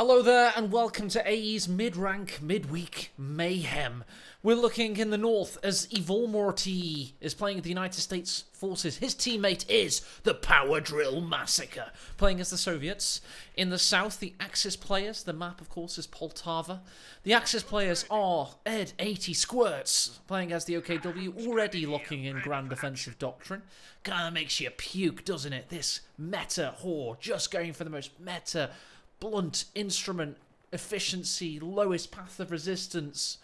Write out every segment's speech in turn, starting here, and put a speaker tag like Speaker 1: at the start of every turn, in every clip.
Speaker 1: Hello there and welcome to AE's mid-rank, midweek mayhem. We're looking in the north as ed80hertz is playing the United States forces. His teammate is the Power Drill Massacre, playing as the Soviets. In the south, the Axis players, the map of course is Poltava. The Axis players are ed80hertz, playing as the OKW, already locking in Grand Offensive Doctrine. Kinda makes you puke, doesn't it? This meta whore, just going for the most meta, blunt instrument, efficiency, lowest path of resistance,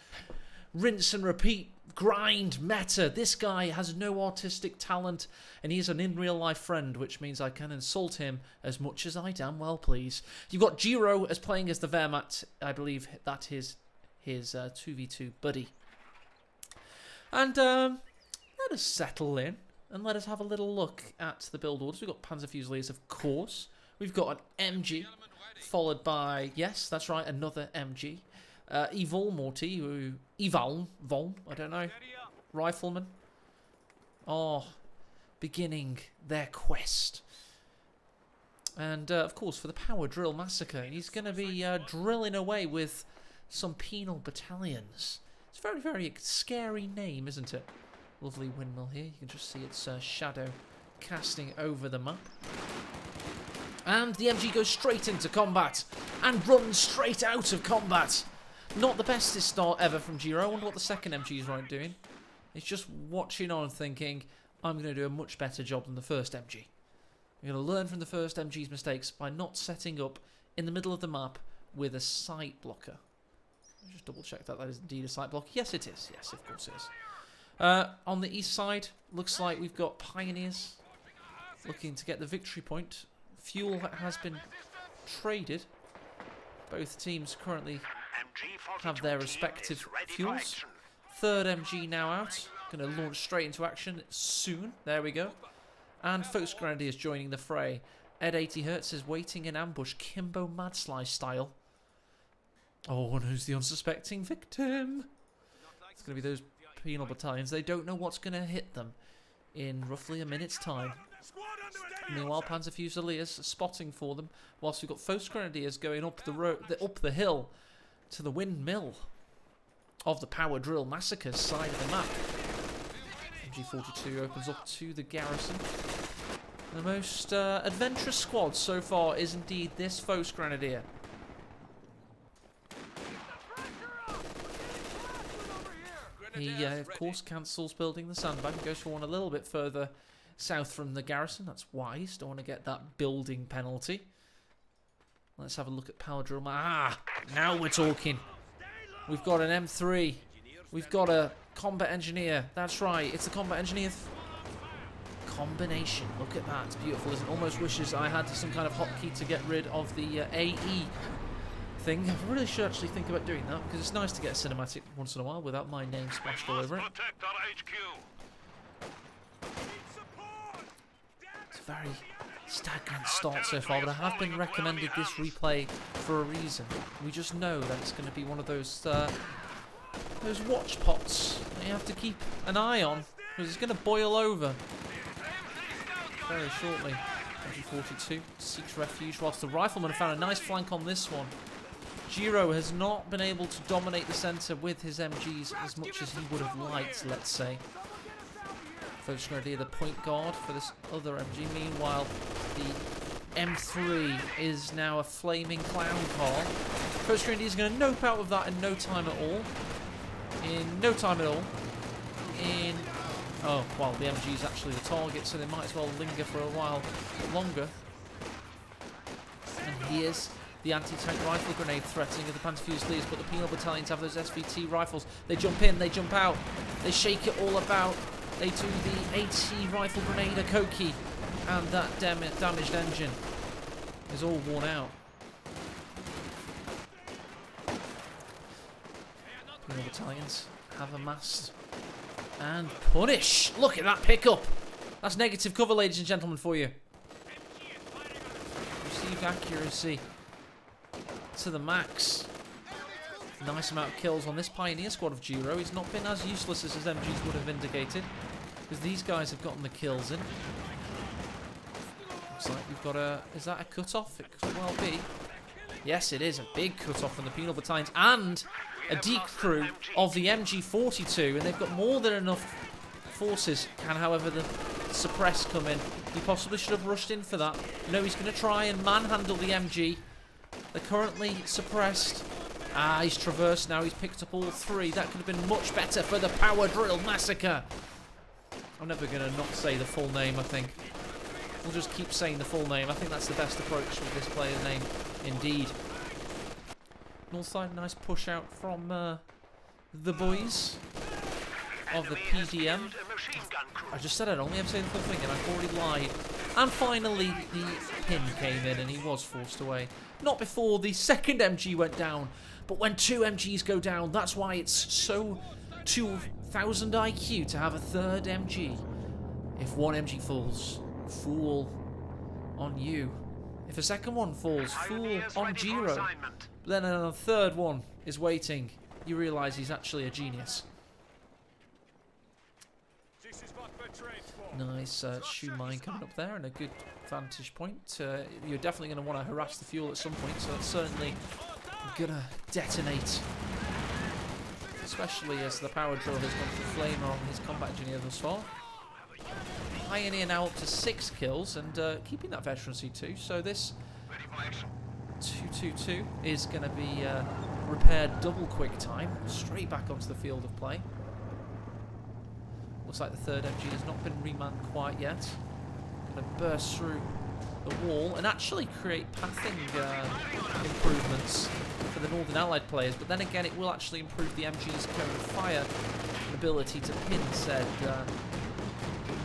Speaker 1: rinse and repeat, grind, meta. This guy has no artistic talent and he's an in real life friend, which means I can insult him as much as I damn well please. You've got Giro as playing as the Wehrmacht. I believe that is his 2v2 buddy. And let us settle in and let us have a little look at the build orders. We've got Panzer Fusiliers, of course. We've got an MG, followed by, yes, that's right, another MG. ed80hertz, Volm, I don't know, riflemen, are beginning their quest. And, of course, for the Power Drill Massacre, he's going to be drilling away with some penal battalions. It's a very, very scary name, isn't it? Lovely windmill here. You can just see its shadow casting over the map. And the MG goes straight into combat and runs straight out of combat. Not the bestest start ever from Giro. I wonder what the second MG is right doing. He's just watching on thinking, I'm going to do a much better job than the first MG. I'm going to learn from the first MG's mistakes by not setting up in the middle of the map with a sight blocker. Just double check that is indeed a sight blocker. Yes, it is. Yes, of course it is. On the east side, looks like we've got Pioneers looking to get the victory point. Fuel has been traded. Both teams currently have their respective fuels. Third MG now out. Going to launch straight into action soon. There we go. And Folks Grenadiers joining the fray. ed80hertz is waiting in ambush, Kimbo Madslide style. Oh, and who's the unsuspecting victim? It's going to be those penal battalions. They don't know what's going to hit them in roughly a minute's time. Meanwhile, Panzer Fusiliers are spotting for them, whilst we've got Folks Grenadiers going up the road, up the hill to the windmill of the Power Drill Massacre's side of the map. MG42 opens up to the garrison. The most adventurous squad so far is indeed this Folks Grenadier. He, of course, cancels building the sandbag and goes for one a little bit further south from the garrison. That's wise. Don't want to get that building penalty. Let's have a look at Power Drill. Ah, now we're talking. We've got an M3. We've got a combat engineer. That's right. It's the combat engineer combination. Look at that. It's beautiful. It almost wishes I had some kind of hotkey to get rid of the AE thing. I really should actually think about doing that because it's nice to get a cinematic once in a while without my name splashed all over it. It's a very stagnant start so far, but I have been recommended this replay for a reason. We just know that it's going to be one of those watch pots that you have to keep an eye on because it's going to boil over very shortly. MG42 seeks refuge whilst the rifleman found a nice flank on this one. Giro has not been able to dominate the centre with his MGs as much as he would have liked, let's say. Folks Grenadier, the point guard for this other MG. Meanwhile, the M3 is now a flaming clown car. Folks Grenadier is going to nope out of that in no time at all. In no time at all. Oh, well, the MG is actually the target, so they might as well linger for a while longer. And here's the anti-tank rifle grenade threatening of the Panzer Fusiliers, but the penal battalions have those SVT rifles. They jump in, they jump out, they shake it all about. They do the AT rifle grenade Akoki, and that damaged engine is all worn out. Penal battalions have amassed and punish. Look at that pickup. That's negative cover, ladies and gentlemen, for you. Received accuracy to the max. Nice amount of kills on this Pioneer squad of Giro. He's not been as useless as his MGs would have indicated, because these guys have gotten the kills in. Looks like we've got a... Is that a cut-off? It could well be. Yes, it is a big cut-off from the penal battalions and a decrew of the MG42, and they've got more than enough forces. Can, however, the suppress come in? He possibly should have rushed in for that. No, he's going to try and manhandle the MG. They're currently suppressed. Ah, he's traversed now. He's picked up all three. That could have been much better for the Power Drill Massacre. I'm never going to not say the full name, I think. We'll just keep saying the full name. I think that's the best approach with this player's name, indeed. North side, nice push out from the boys of the PDM. I just said I'd only ever say the full thing, and I've already lied. And finally, the pin came in, and he was forced away. Not before the second MG went down, but when two MGs go down, that's why it's so 2000 IQ to have a third MG. If one MG falls, fool on you. If a second one falls, fool on Jiro. Then a third one is waiting. You realise he's actually a genius. Nice shoe mine coming up there and a good vantage point. You're definitely going to want to harass the fuel at some point, so it's certainly going to detonate. Especially as the Power Drill has gone for Flamer on his combat engineer thus far. Pioneer now up to 6 kills and keeping that veterancy too. So this 222 is going to be repaired double quick time, straight back onto the field of play. Looks like the third MG has not been remanned quite yet. Going to burst through the wall and actually create pathing improvements for the Northern Allied players. But then again, it will actually improve the MG's cone of fire and ability to pin said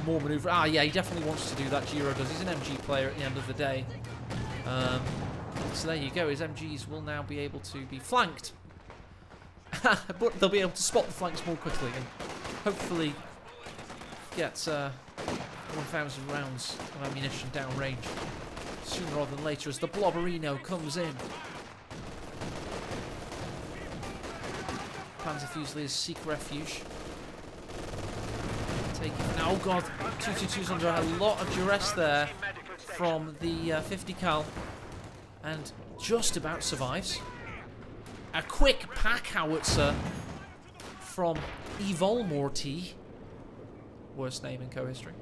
Speaker 1: more maneuver. Ah, yeah, he definitely wants to do that. Jiro does. He's an MG player at the end of the day. So there you go. His MGs will now be able to be flanked, but they'll be able to spot the flanks more quickly and hopefully get 1,000 rounds of ammunition downrange sooner rather than later as the Blobberino comes in. Panzer Fusiliers seek refuge. Oh god, 222's under a lot of duress there from the 50 cal and just about survives. A quick pack howitzer from Evolmorty. Worst name in co-history.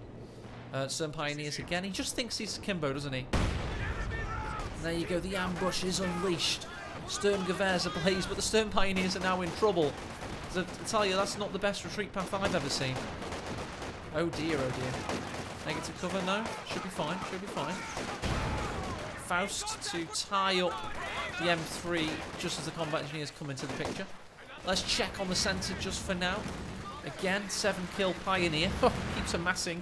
Speaker 1: Stern Pioneers again. He just thinks he's Kimbo, doesn't he? And there you go, the ambush is unleashed. Stern Gevers ablaze, but the Stern Pioneers are now in trouble. I tell you, that's not the best retreat path I've ever seen. Oh dear, oh dear. Negative cover, no? Should be fine, should be fine. Faust to tie up the M3 just as the combat engineers come into the picture. Let's check on the centre just for now. Again, 7 kill Pioneer. Keeps amassing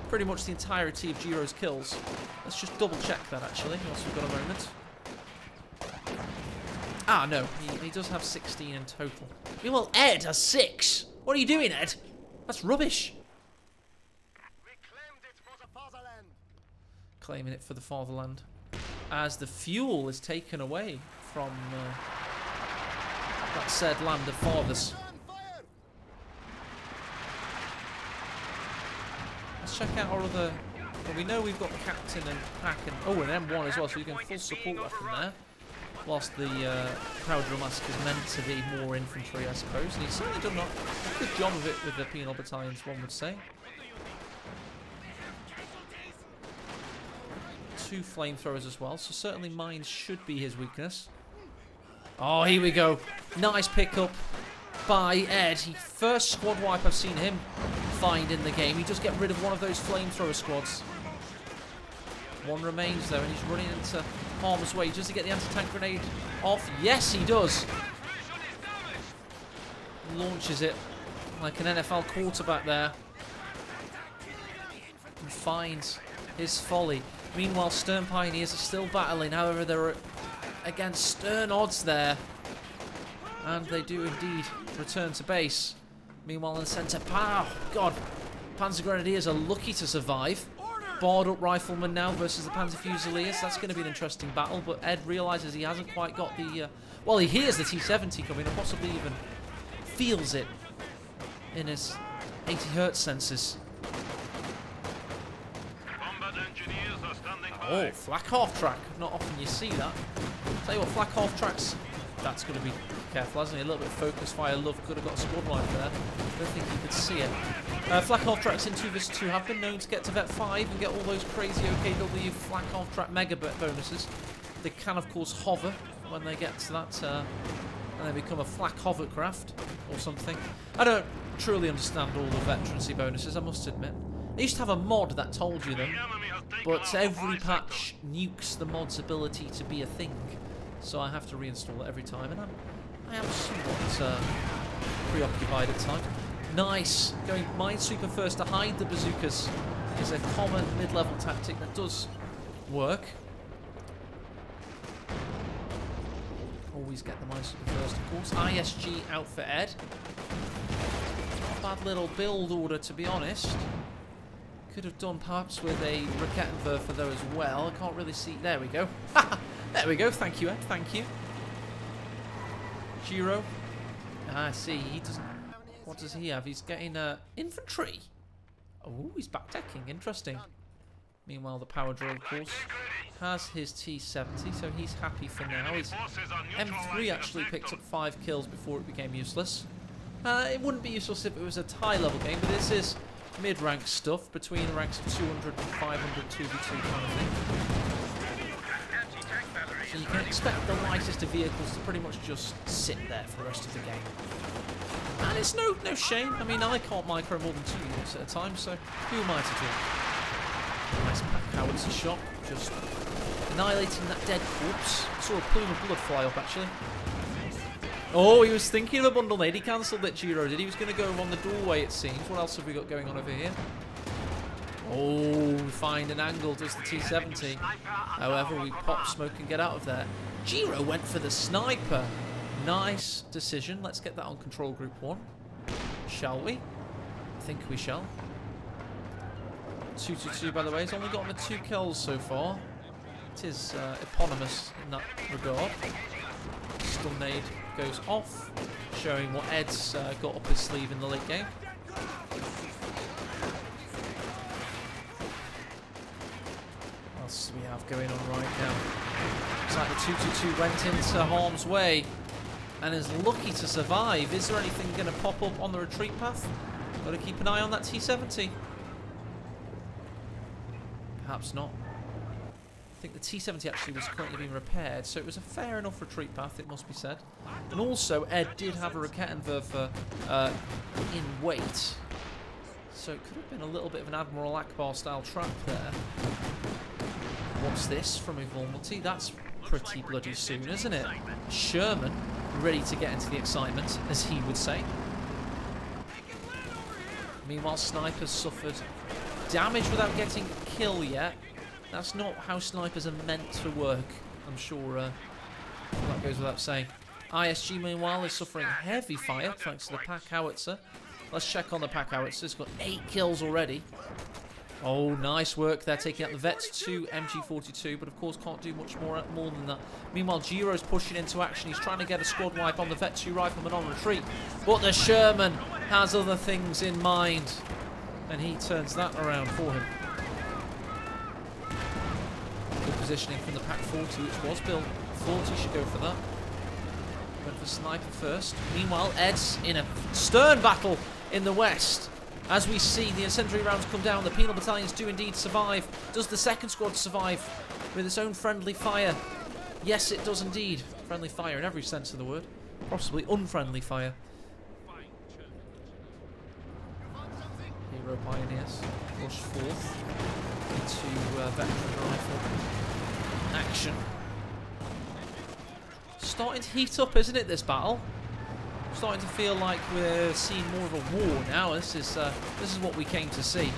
Speaker 1: pretty much the entirety of Jiro's kills. Let's just double check that actually, once we've got a moment. Ah, no, he does have 16 in total. Well, Ed has 6. What are you doing, Ed? That's rubbish. Claiming it for the fatherland. As the fuel is taken away from that said land of fathers. Let's check out our other... Well, we know we've got Captain and Pack and... Oh, an M1 as well, so you can full support weapon there. Whilst the Power Drill Massacre is meant to be more infantry, I suppose. And he's certainly done a good job of it with the penal battalions, one would say. 2 flamethrowers as well, so certainly mines should be his weakness. Oh, here we go. Nice pickup by Ed. First squad wipe I've seen him find in the game. He does get rid of one of those flamethrower squads. One remains though, and he's running into harm's way. Does he get the anti-tank grenade off? Yes, he does. Launches it like an NFL quarterback there. And finds his folly. Meanwhile, Stern Pioneers are still battling. However, they're against stern odds there. And they do indeed return to base. Meanwhile, in the centre, pow! God, Panzer Grenadiers are lucky to survive. Barred up Rifleman now versus the Panzer Fusiliers. That's going to be an interesting battle, but Ed realises he hasn't quite got the... well, he hears the T-70 coming, or possibly even feels it in his 80Hz senses. Oh, flak half track. Not often you see that. Tell you what, flak half tracks. That's going to be careful, hasn't he? A little bit of focus fire. Love could have got a squad wipe there. I don't think he could see it. Flak half tracks in 2 vs 2 have been known to get to vet 5 and get all those crazy OKW flak half track mega bonuses. They can, of course, hover when they get to that, and they become a flak hovercraft or something. I don't truly understand all the veterancy bonuses, I must admit. I used to have a mod that told you them, but every patch nukes the mod's ability to be a thing, so I have to reinstall it every time, and I am somewhat preoccupied at times. Nice! Going Minesweeper first to hide the bazookas is a common mid-level tactic that does work. Always get the Minesweeper first, of course. ISG out for Ed. Not a bad little build order, to be honest. Could have done perhaps with a Rakettenwerfer though as well. I can't really see. There we go. There we go. Thank you, Ed. Thank you. Giro. I see. He doesn't. What does he have? He's getting infantry. Oh, he's backdecking. Interesting. Meanwhile, the power drill, of course, has his T70, so he's happy for now. His M3 actually picked up 5 kills before it became useless. It wouldn't be useless if it was a high-level game, but this is mid-rank stuff between the ranks of 200 and 500 2v2 kind of thing. So you can expect the lightest of vehicles to pretty much just sit there for the rest of the game. And it's no shame. I mean, I can't micro more than 2 units at a time, so who am I to do? Nice howitzer shot, just annihilating that dead corpse. I saw a plume of blood fly up, actually. Oh, he was thinking of a bundle nade. He cancelled it, Giro did. He was going to go on the doorway, it seems. What else have we got going on over here? Oh, we find an angle, does the T70. However, we pop smoke and get out of there. Giro went for the sniper. Nice decision. Let's get that on control group 1. Shall we? I think we shall. 222, by the way, has only gotten the 2 kills so far. It is eponymous in that regard. Stun nade goes off, showing what Ed's got up his sleeve in the late game. What else do we have going on right now? Looks like the 222 went into harm's way and is lucky to survive. Is there anything going to pop up on the retreat path? Got to keep an eye on that T70. Perhaps not. I think the T70 actually was currently being repaired, so it was a fair enough retreat path, it must be said. And also, Ed did have a Rakettenwerfer in weight, so it could have been a little bit of an Admiral Akbar style trap there. What's this from Evolmulti? That's pretty bloody soon, isn't it? Sherman, ready to get into the excitement, as he would say. Meanwhile, Sniper's suffered damage without getting a kill yet. That's not how snipers are meant to work. I'm sure that goes without saying. ISG, meanwhile, is suffering heavy fire thanks to the pack howitzer. Let's check on the pack howitzer. It's got 8 kills already. Oh, nice work there, taking out the Vets 2 MG42, but of course can't do much more than that. Meanwhile, Giro's pushing into action. He's trying to get a squad wipe on the Vet 2 rifleman on retreat, but the Sherman has other things in mind, and he turns that around for him. Good positioning from the Pack 40, which was built. 40 should go for that. Went for Sniper first. Meanwhile, Ed's in a stern battle in the west. As we see the incendiary rounds come down, the penal battalions do indeed survive. Does the second squad survive with its own friendly fire? Yes, it does indeed. Friendly fire in every sense of the word. Possibly unfriendly fire. Hero Pioneers push forth into veteran rifle action. Starting to heat up, isn't it, this battle? Starting to feel like we're seeing more of a war now. This is what we came to see.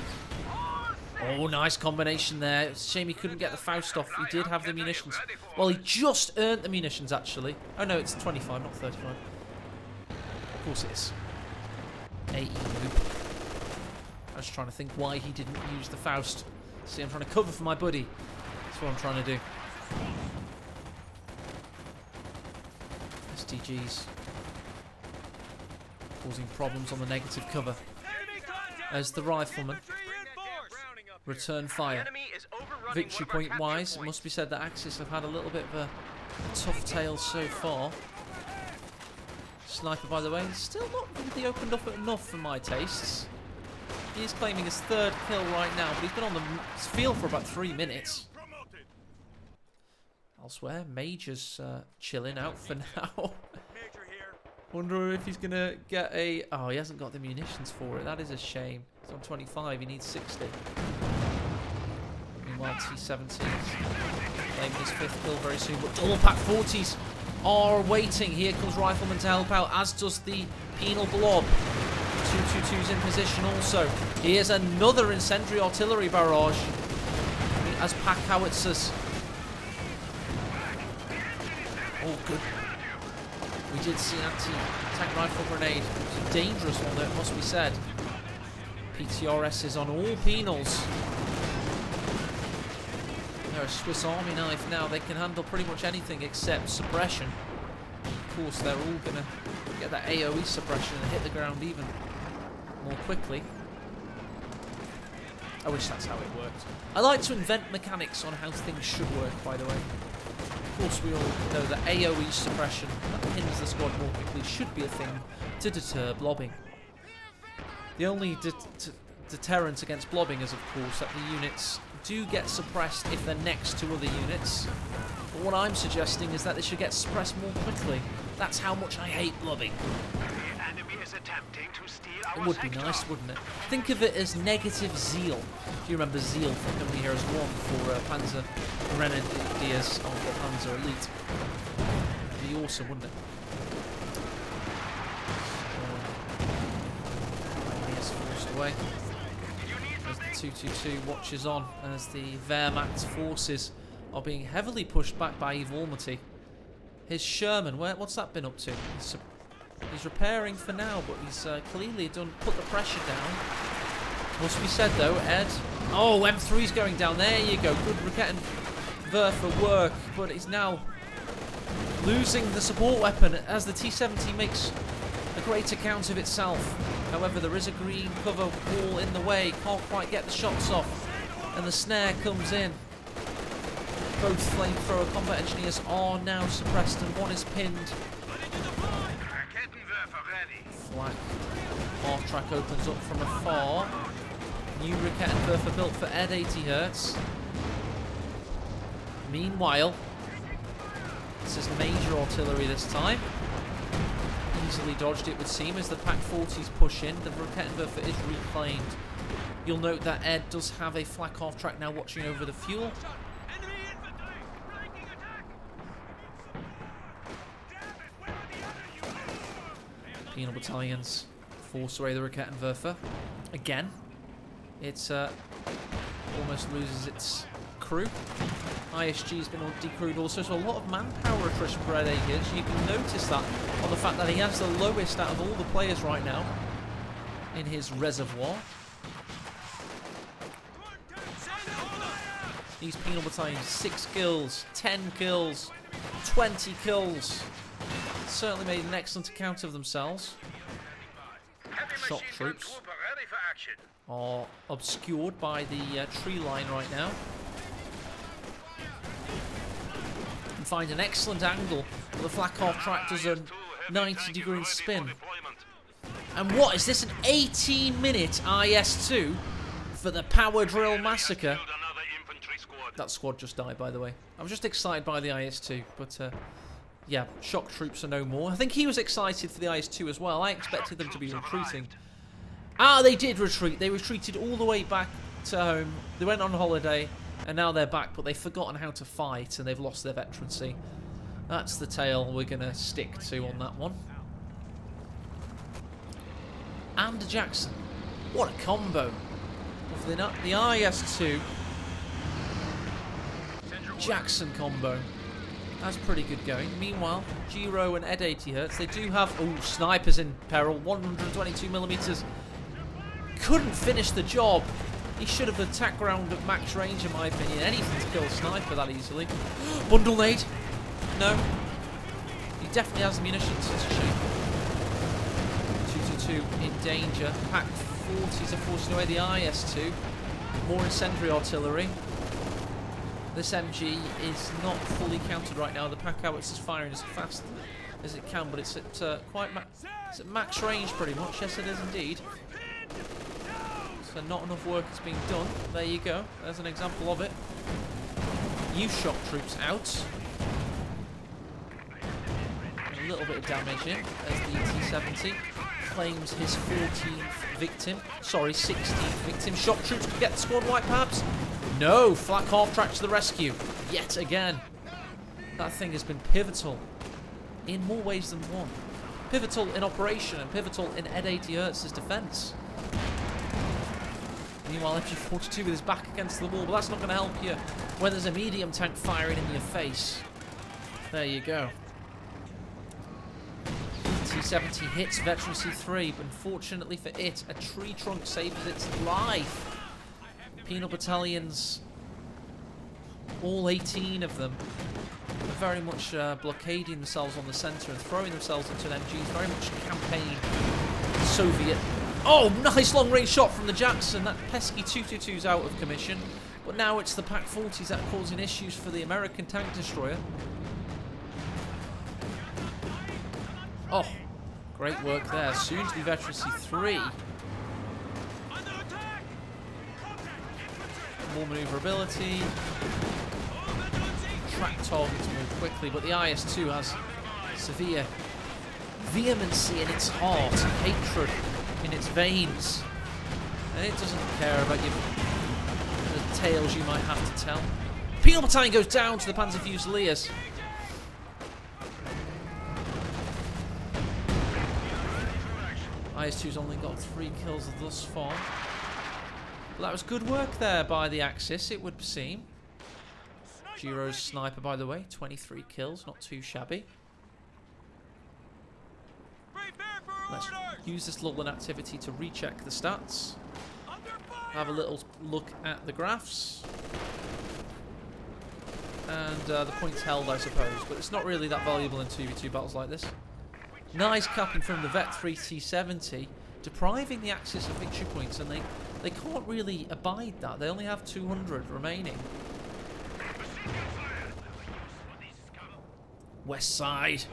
Speaker 1: Oh, nice combination there. It's a shame he couldn't get the Faust off. He did have the munitions. Well, he just earned the munitions, actually. Oh, no, it's 25, not 35. Of course it is. AE loop. I was trying to think why he didn't use the Faust. See, I'm trying to cover for my buddy. That's what I'm trying to do. STGs. Causing problems on the negative cover. As the rifleman return fire. Victory point wise, it must be said that Axis have had a little bit of a Tough tale so far. Sniper, by the way, still not really opened up enough for my tastes. He is claiming his 3rd kill right now, but he's been on the field for about 3 minutes. Elsewhere, Major's chilling out for now. Wonder if he's going to get a... Oh, he hasn't got the munitions for it. That is a shame. He's on 25. He needs 60. Meanwhile, T-17's claiming his 5th kill very soon. But double pack 40s are waiting. Here comes Rifleman to help out, as does the Penal Blob. 222's in position also. Here's another incendiary artillery barrage as pack howitzers. Oh, good. We did see an anti-tank rifle grenade. It was a dangerous one, though, it must be said. PTRS is on all penals. They're a Swiss Army knife now. They can handle pretty much anything except suppression. Of course, they're all going to get that AoE suppression and hit the ground even more quickly. I wish that's how it worked. I like to invent mechanics on how things should work, by the way. Of course, we all know that AoE suppression that pins the squad more quickly should be a thing to deter blobbing. The only deterrent against blobbing is, of course, that the units do get suppressed if they're next to other units. But what I'm suggesting is that they should get suppressed more quickly. That's how much I hate blobbing. It would be nice, wouldn't it? Think of it as negative zeal. If you remember zeal from Company Heroes 1 for Panzer Grenadiers of the Panzer Elite. It'd be awesome, wouldn't it? Here's forced away. As the 222 watches on as the Wehrmacht forces are being heavily pushed back by Evolmity. His Sherman, what's that been up to? He's repairing for now, but he's clearly put the pressure down. Must be said though, Ed. Oh, M3's going down. There you go. Good Rakettenwerfer work, but he's now losing the support weapon as the T-70 makes a great account of itself. However, there is a green cover wall in the way. Can't quite get the shots off, and the snare comes in. Both flamethrower combat engineers are now suppressed, and one is pinned. Flak half-track opens up from afar. New Rakettenwerfer built for ed80hertz. Meanwhile, this is major artillery this time. Easily dodged, it would seem, as the Pack 40s push in. The Rakettenwerfer is reclaimed. You'll note that Ed does have a flak half-track now watching over the fuel. Penal battalions force away the Rakettenwerfer. Again, it's almost loses its crew. ISG's been decrewed also, so a lot of manpower attrition for ed80hertz. You can notice that on the fact that he has the lowest out of all the players right now in his reservoir. These penal battalions, 6 kills, 10 kills, 20 kills. Certainly made an excellent account of themselves. Shock troops are obscured by the tree line right now. And find an excellent angle. The flak half-track does a 90-degree spin. And what is this? An 18-minute IS-2 for the Power Drill Massacre? That squad just died, by the way. I was just excited by the IS-2, but yeah, shock troops are no more. I think he was excited for the IS-2 as well. I expected them to be retreating. Ah, they did retreat. They retreated all the way back to home. They went on holiday, and now they're back, but they've forgotten how to fight, and they've lost their veterancy. That's the tale we're going to stick to on that one. And Jackson. What a combo. Of the IS-2 Jackson combo. That's pretty good going. Meanwhile, Giro and ed80hertz, they do have... Oh, snipers in peril. 122mm. Couldn't finish the job. He should have attacked round at max range, in my opinion. Anything to kill a sniper that easily. Bundle nade. No. He definitely has the munitions. It's a shame. 222 in danger. Pack 40s are forcing away the IS-2. More incendiary artillery. This MG is not fully countered right now. The pack howitzer is firing as fast as it can, but it's at it's at max range pretty much. Yes, it is indeed. So not enough work is being done. There you go. There's an example of it. New shock troops out. A little bit of damage in as the T-70 claims his 14th victim. Sorry, 16th victim. Shock troops could get the squad wipe perhaps. No, flak half track to the rescue. Yet again. That thing has been pivotal in more ways than one. Pivotal in operation and pivotal in ed80hertz's defense. Meanwhile, MG42 with his back against the wall, but that's not going to help you when there's a medium tank firing in your face. There you go. T-70 hits Veteran C3, but unfortunately for it, a tree trunk saves its life. Penal battalions, all 18 of them, are very much blockading themselves on the centre and throwing themselves into an MG. Very much campaign Soviet. Oh, nice long-range shot from the Jackson. That pesky 222's out of commission. But now it's the PaK-40s that are causing issues for the American tank destroyer. Oh, great work there. Soon to be Veteran C3. More manoeuvrability. Track targets move quickly, but the IS-2 has severe vehemency in its heart, hatred in its veins, and it doesn't care about the tales you might have to tell. Penal battalion goes down to the Panzer Fusiliers. IS-2's only got 3 kills thus far. Well, that was good work there by the Axis, it would seem. Giro's sniper, by the way, 23 kills, not too shabby. Let's use this little inactivity to recheck the stats. Have a little look at the graphs. And the points held, I suppose, but it's not really that valuable in 2v2 battles like this. Nice capping from the Vet 3 T-70, depriving the Axis of victory points, and they can't really abide that. They only have 200 remaining. West side.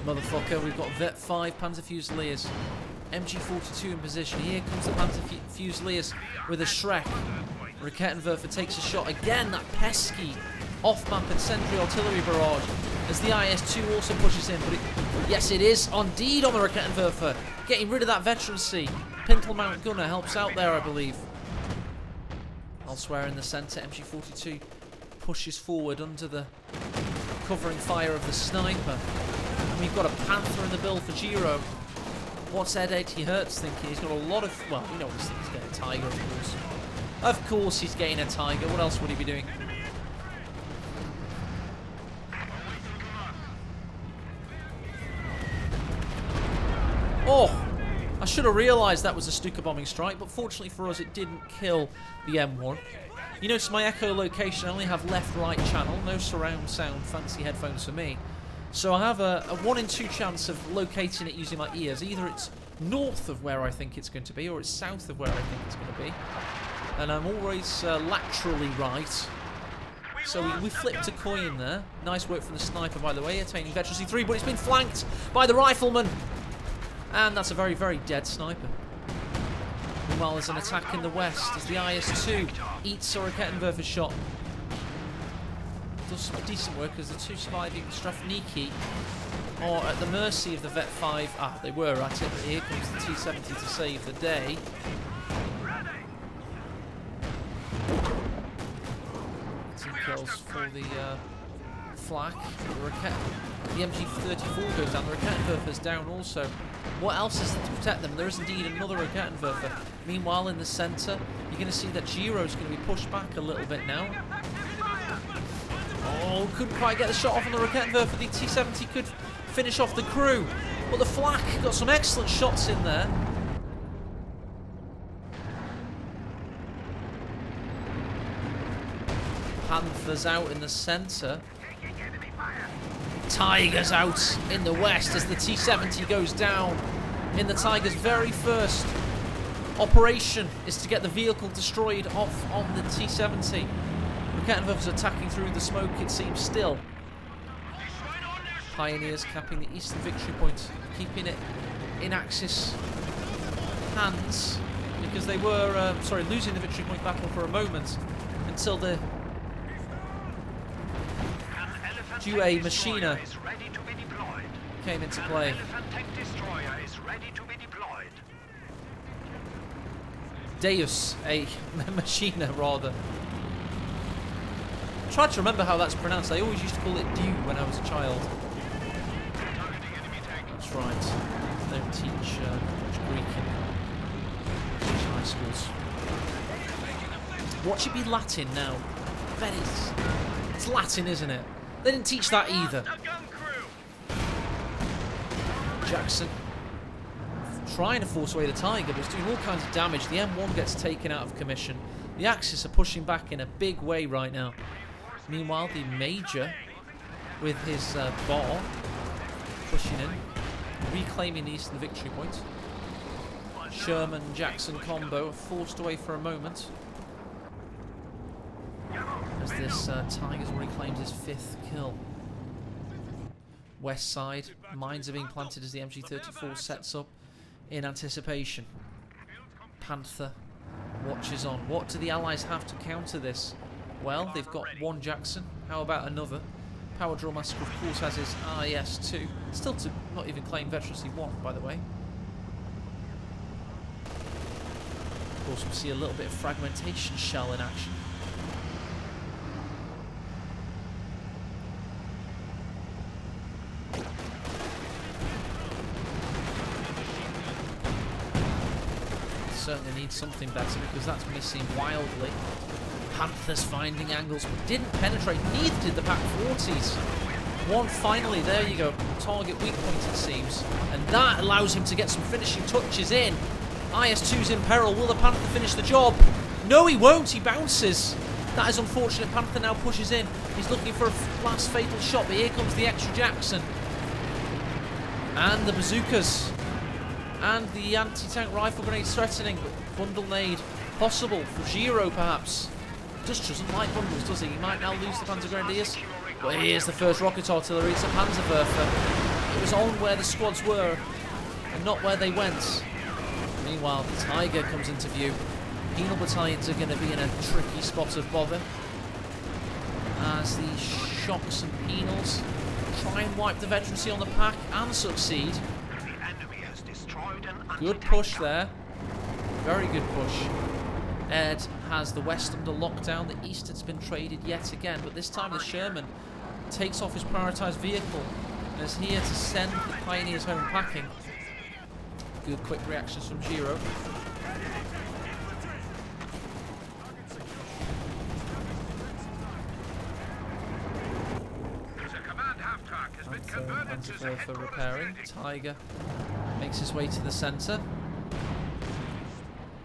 Speaker 1: Motherfucker, we've got Vet 5 Panzer Fusiliers. MG42 in position. Here comes the Panzer Fusiliers with a Shrek. Raketenwerfer takes a shot again. That pesky off-map and sentry artillery barrage as the IS-2 also pushes in. But yes, it is indeed on the Raketenwerfer. Getting rid of that veterancy. Pintle Mount Gunner helps out there, I believe. Elsewhere in the centre, MG42 pushes forward under the covering fire of the sniper. And we've got a Panther in the bill for Giro. What's ed80hertz thinking? He's got a lot of... Well, we know he's getting a Tiger, of course. Of course he's getting a Tiger. What else would he be doing? Oh! I should have realised that was a Stuka bombing strike, but fortunately for us it didn't kill the M1. You notice my echo location, I only have left-right channel, no surround sound, fancy headphones for me. So I have a 1 in 2 chance of locating it using my ears. Either it's north of where I think it's going to be, or it's south of where I think it's going to be. And I'm always laterally right. So we flipped a coin there. Nice work from the sniper, by the way, attaining Veteran C3, but it's been flanked by the rifleman. And that's a very, very dead sniper. Meanwhile, there's an attack in the west as the IS-2 eats a Raketenwerfer shot. Does some decent work as the 2 surviving Strafniki are at the mercy of the Vet 5. Ah, they were at it, but here comes the T-70 to save the day. Two kills for the flak. The MG34 goes down. The Raketenwerfer's down also. What else is there to protect them? There is indeed another Raketenwerfer. Meanwhile, in the centre, you're going to see that Giro's going to be pushed back a little bit now. Oh, couldn't quite get the shot off on the Raketenwerfer. The T-70 could finish off the crew. But the flak got some excellent shots in there. Panthers out in the centre. Tigers out in the west as the T-70 goes down. In the Tigers' very first operation is to get the vehicle destroyed off on the T-70. Kettenwerf's attacking through the smoke, it seems still. Pioneers capping the eastern victory point, keeping it in Axis hands, because they were, losing the victory point battle for a moment until the Due Machina came into play. Deus, a Machina rather. I tried to remember how that's pronounced. I always used to call it Dew when I was a child. That's right. They don't teach much Greek in high schools. What should be Latin now? I bet it's Latin, isn't it? They didn't teach that either. Jackson trying to force away the Tiger, but it's doing all kinds of damage. The M1 gets taken out of commission. The Axis are pushing back in a big way right now. Meanwhile, the Major, with his bar, pushing in, reclaiming the eastern victory point. Sherman-Jackson combo forced away for a moment, as this Tiger's already claimed his 5th kill. West side, mines are being planted as the MG34 sets up in anticipation. Panther watches on. What do the Allies have to counter this? Well, they've got one Jackson. How about another? Power Drill Massacre, of course, has his IS-2. Still to not even claim Veterancy 1, by the way. Of course, we see a little bit of fragmentation shell in action. Certainly needs something better, because that's missing wildly. Panthers finding angles, but didn't penetrate. Neither did the PaK-40s. One finally, there you go. Target weak point, it seems. And that allows him to get some finishing touches in. IS-2's in peril. Will the Panther finish the job? No, he won't. He bounces. That is unfortunate. Panther now pushes in. He's looking for a last fatal shot, but here comes the extra Jackson. And the bazookas. And the anti-tank rifle grenades threatening, but bundle nade possible for Giro, perhaps. Just doesn't like bundles, does he? He might now lose the Panzer Grenadiers. But here's the first rocket artillery. It's a Panzerwerfer. It was on where the squads were, and not where they went. Meanwhile, the Tiger comes into view. Penal battalions are going to be in a tricky spot of bother, as the shocks and penals try and wipe the veterancy on the PaK and succeed. Good push there. Very good push. Ed has the west under lockdown. The east has been traded yet again, but this time the Sherman takes off his prioritised vehicle and is here to send the Pioneers home packing. Good quick reactions from Giro. For repairing. Tiger makes his way to the centre.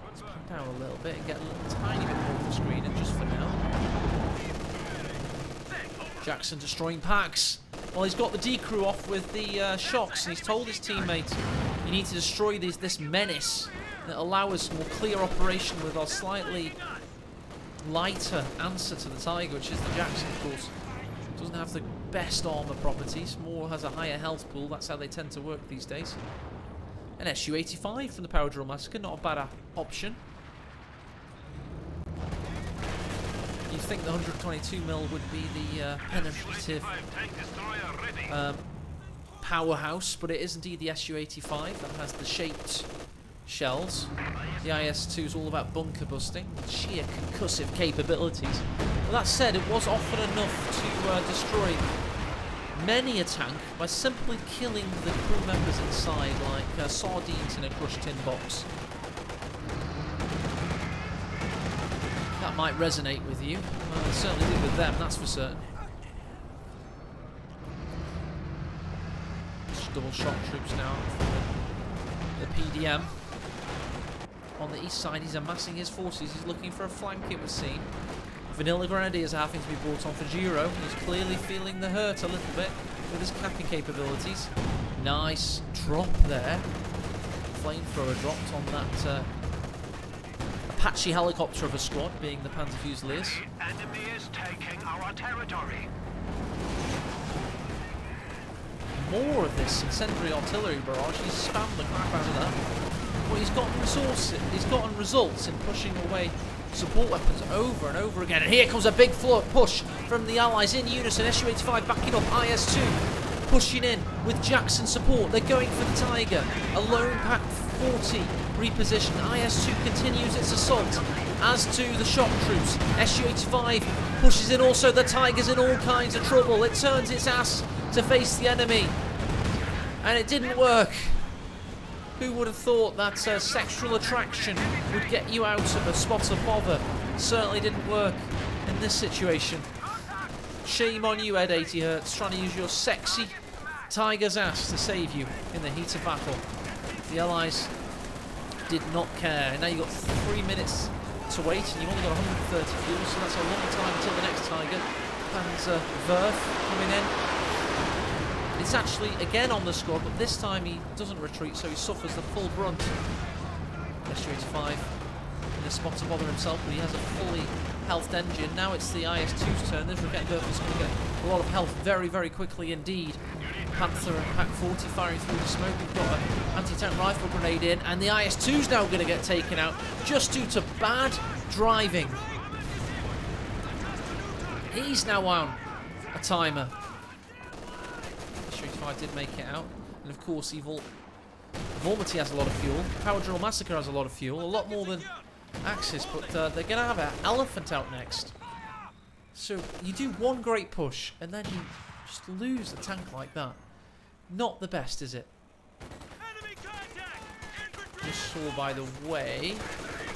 Speaker 1: Let's put down a little bit and get a little tiny bit more of the screen, and just for now. Jackson destroying PaKs. Well, he's got the D crew off with the shocks, and he's told his teammate, you need to destroy this menace that allow us more clear operation with our slightly lighter answer to the Tiger, which is the Jackson, of course. Doesn't have the best armour properties, more has a higher health pool. That's how they tend to work these days. An Su-85 from the Power Drill Massacre, not a bad option. You'd think the 122mm would be the penetrative powerhouse, but it is indeed the Su-85 that has the shaped shells. The IS-2 is all about bunker busting, sheer concussive capabilities. But that said, it was often enough to destroy many a tank by simply killing the crew members inside, like sardines in a crushed tin box. That might resonate with you. Well, it certainly did with them, that's for certain. Just double shock troops now from the PDM. On the east side, he's amassing his forces. He's looking for a flank, it would seem. Vanilla Grenadiers are having to be brought on for Giro. He's clearly feeling the hurt a little bit with his capping capabilities. Nice drop there. Flamethrower dropped on that Apache helicopter of a squad, being the Panzer Fusiliers.
Speaker 2: The enemy is taking our territory.
Speaker 1: More of this incendiary artillery barrage. He's spammed the crap out of that. But he's gotten results in pushing away support weapons over and over again. And here comes a big push from the Allies in unison. Su-85 backing up IS-2, pushing in with Jackson support. They're going for the Tiger. A lone pack 40 repositioned. IS-2 continues its assault, as to the shock troops. Su-85 pushes in also. The Tiger's in all kinds of trouble. It turns its ass to face the enemy, and it didn't work. Who would have thought that sexual attraction would get you out of a spot of bother? Certainly didn't work in this situation. Shame on you, ed80hertz, trying to use your sexy Tiger's ass to save you in the heat of battle. The Allies did not care. And now you've got 3 minutes to wait, and you've only got 130 fuel, so that's a long time until the next Tiger. Panzer Werf coming in. It's actually again on the squad, but this time he doesn't retreat, so he suffers the full brunt. Su-85 in a spot to bother himself, but he has a fully healthed engine. Now it's the IS-2's turn. This Raketenwerfer is going to get a lot of health very, very quickly indeed. Panther and Pack 40 firing through the smoke. We've got an anti-tank rifle grenade in, and the IS-2's now going to get taken out just due to bad driving. He's now on a timer. Su-85 did make it out, and of course Evormity has a lot of fuel. Power Drill Massacre has a lot of fuel, a lot more than Axis, but they're going to have an Elephant out next. So you do one great push, and then you just lose a tank like that. Not the best, is it? Just saw, by the way,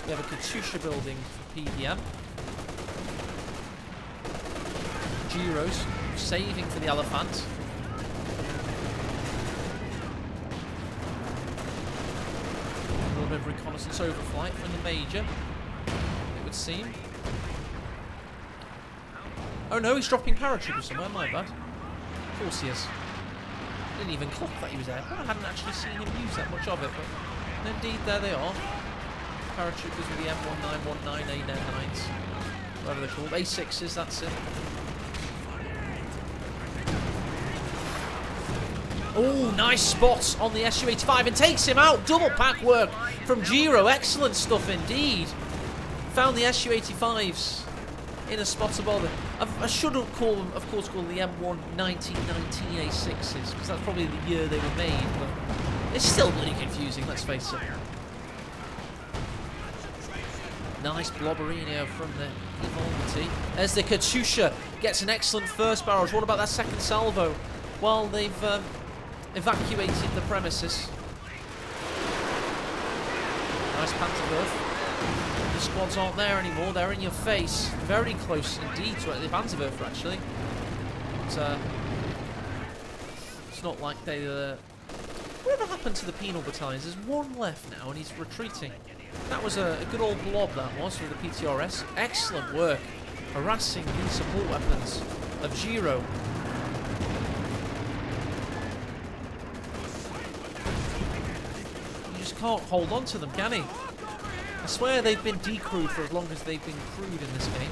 Speaker 1: we have a Katusha building for PDM. Giro's saving for the Elephant. A little bit of reconnaissance overflight from the Major, it would seem. Oh no, he's dropping paratroopers somewhere, my bad. Of course he is. Didn't even clock that he was there. I hadn't actually seen him use that much of it, but indeed there they are. Paratroopers with the M1919, A9s, whatever they're called. A6s, that's it. Oh, nice spot on the Su-85 and takes him out. Double pack work from Giro. Excellent stuff indeed. Found the Su-85s in a spot of bother. I should have called them, of course, called the M1919 A6s, because that's probably the year they were made, but it's still really confusing, let's face it. Nice blobberino from the Evormity. As the Katusha gets an excellent first barrage. What about that second salvo? Well, they've evacuated the premises. Nice Panzerwerf. The squads aren't there anymore, they're in your face. Very close indeed to the Panzerwerfer, actually. But, it's not like they... Whatever happened to the penal battalions? There's one left now and he's retreating. That was a good old blob, that was, for the PTRS. Excellent work harassing the support weapons of Giro. You just can't hold on to them, can he? I swear they've been decrewed for as long as they've been crewed in this game.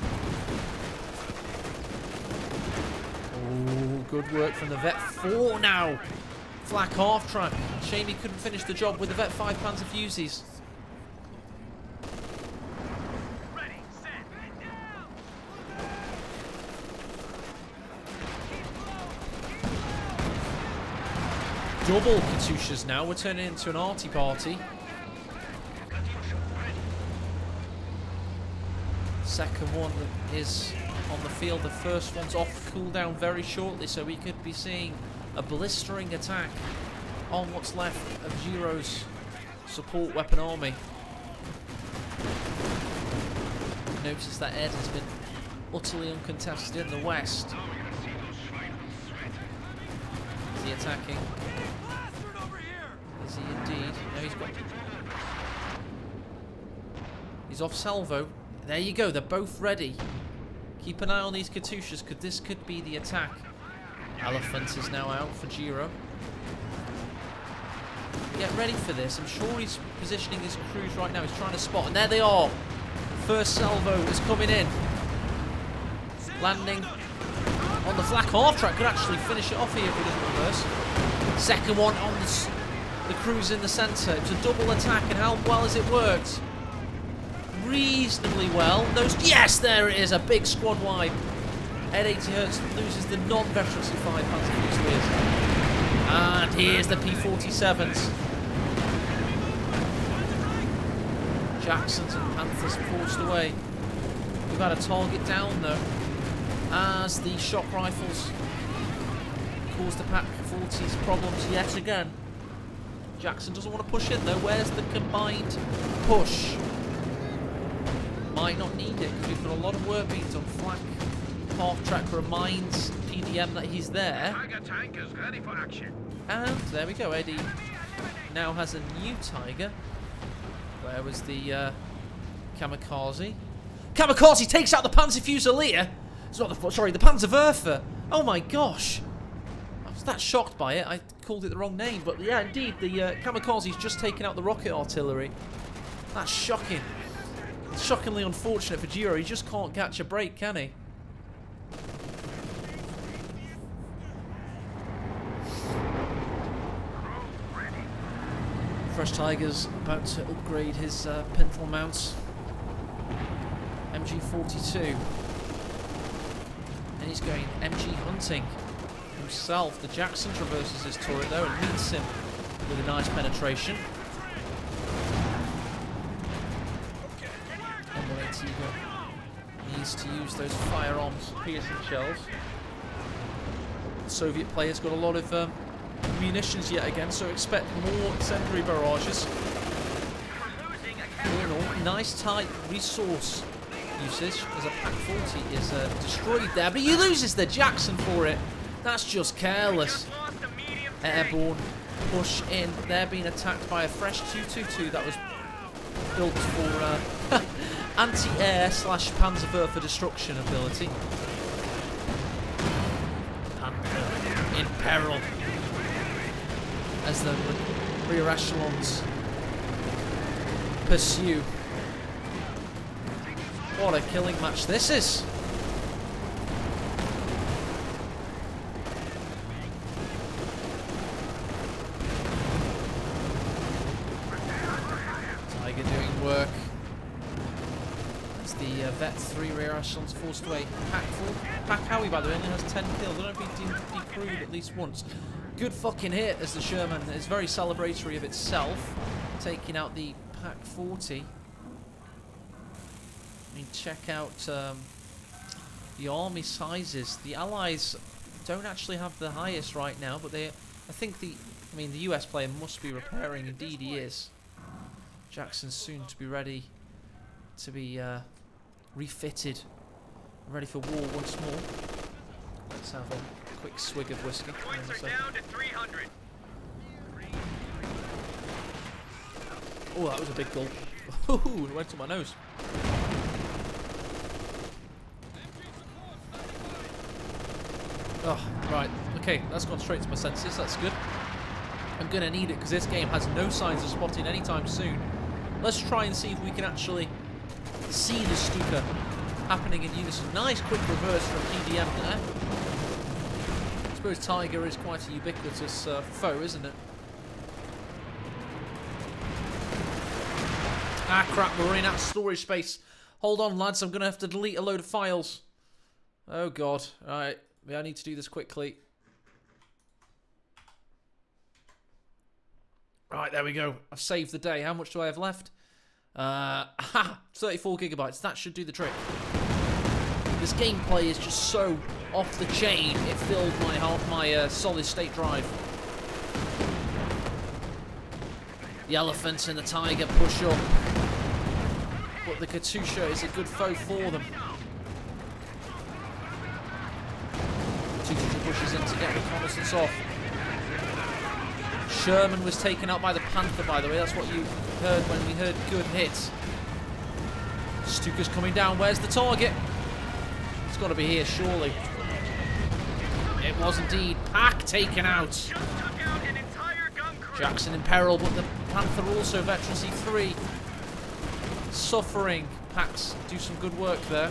Speaker 1: Oh, good work from the Vet 4 now. Flak half track. Shame he couldn't finish the job with the Vet 5 Panzer Fusees. Double Katushas now. We're turning into an arty party. Second one is on the field. The first one's off cooldown very shortly, so we could be seeing a blistering attack on what's left of Giro's support weapon army. Notice that Ed has been utterly uncontested in the west. Is he attacking? Is he indeed? No, he's off salvo. There you go, they're both ready. Keep an eye on these Katushas, because this could be the attack. Elephant is now out for Giro. Get ready for this. I'm sure he's positioning his crews right now. He's trying to spot, and there they are. First salvo is coming in. Landing on the flak half track. Could actually finish it off here if he doesn't reverse. Second one on the cruise in the centre. It's a double attack, and how well has it worked? Reasonably well. Yes, there it is. A big squad wipe. ed80hertz loses the non-veteran C5 Panzer Fusiliers. And here's the P-47s. Jacksons and Panthers forced away. We've had a target down though, as the shock rifles cause the Pak-40s problems yet again. Jackson doesn't want to push in though. Where's the combined push? Might not need it because we've got a lot of work being done. Flak half track reminds PDM that he's there.
Speaker 2: Tiger tank is ready for action.
Speaker 1: And there we go. Eddie now has a new Tiger. Where was the Kamikaze? Kamikaze takes out the Panzer Fusilier. It's not the Panzerwerfer. Oh my gosh! I was that shocked by it. I called it the wrong name, but yeah, indeed, the Kamikaze's just taken out the rocket artillery. That's shocking. It's shockingly unfortunate for Giro. He just can't catch a break, can he? Fresh Tiger's about to upgrade his pintle mounts. MG42. And he's going MG hunting himself. The Jackson traverses his turret though and meets him with a nice penetration. Needs to use those firearms piercing shells. The Soviet player's got a lot of munitions yet again, so expect more incendiary barrages. All in all, nice tight resource usage as a Pak-40 is destroyed there, but he loses the Jackson for it. That's just careless. Airborne push in. They're being attacked by a fresh 222 that was built for anti-air / Panzerwerfer destruction ability. And in peril as the rear echelons pursue. What a killing match this is! Tiger doing work. As the Vet 3 rear echelons forced away. Pak-Howie, by the way, only has 10 kills. I don't know if he decrewed at least once. Good fucking hit as the Sherman is very celebratory of itself, taking out the Pak-40. I mean, check out the army sizes. The Allies don't actually have the highest right now, but I think the US player must be repairing. Indeed, he is. Jackson's soon to be ready to be refitted, ready for war once more. Let's have a quick swig of whiskey.
Speaker 2: Points are down to 300.
Speaker 1: Oh, that was a big gulp. Ooh, it went to my nose. Oh, right. Okay, that's gone straight to my senses. That's good. I'm going to need it because this game has no signs of spotting anytime soon. Let's try and see if we can actually see the Stuka happening in unison. Nice quick reverse from PDM there. I suppose Tiger is quite a ubiquitous foe, isn't it? Ah, crap, we're running out of storage space. Hold on, lads, I'm going to have to delete a load of files. Oh, God. Alright, I need to do this quickly. Right, there we go. I've saved the day. How much do I have left? 34 gigabytes. That should do the trick. This gameplay is just so off the chain. It filled my solid state drive. The Elephant and the Tiger push up, but the Katusha is a good foe for them. Katusha pushes in to get reconnaissance off. Sherman was taken out by the Panther, by the way. That's what you heard when we heard good hits. Stuka's coming down. Where's the target? It's got to be here, surely. It was indeed. Pak taken out. Jackson in peril, but the Panther also veteran C3 suffering. packs do some good work there.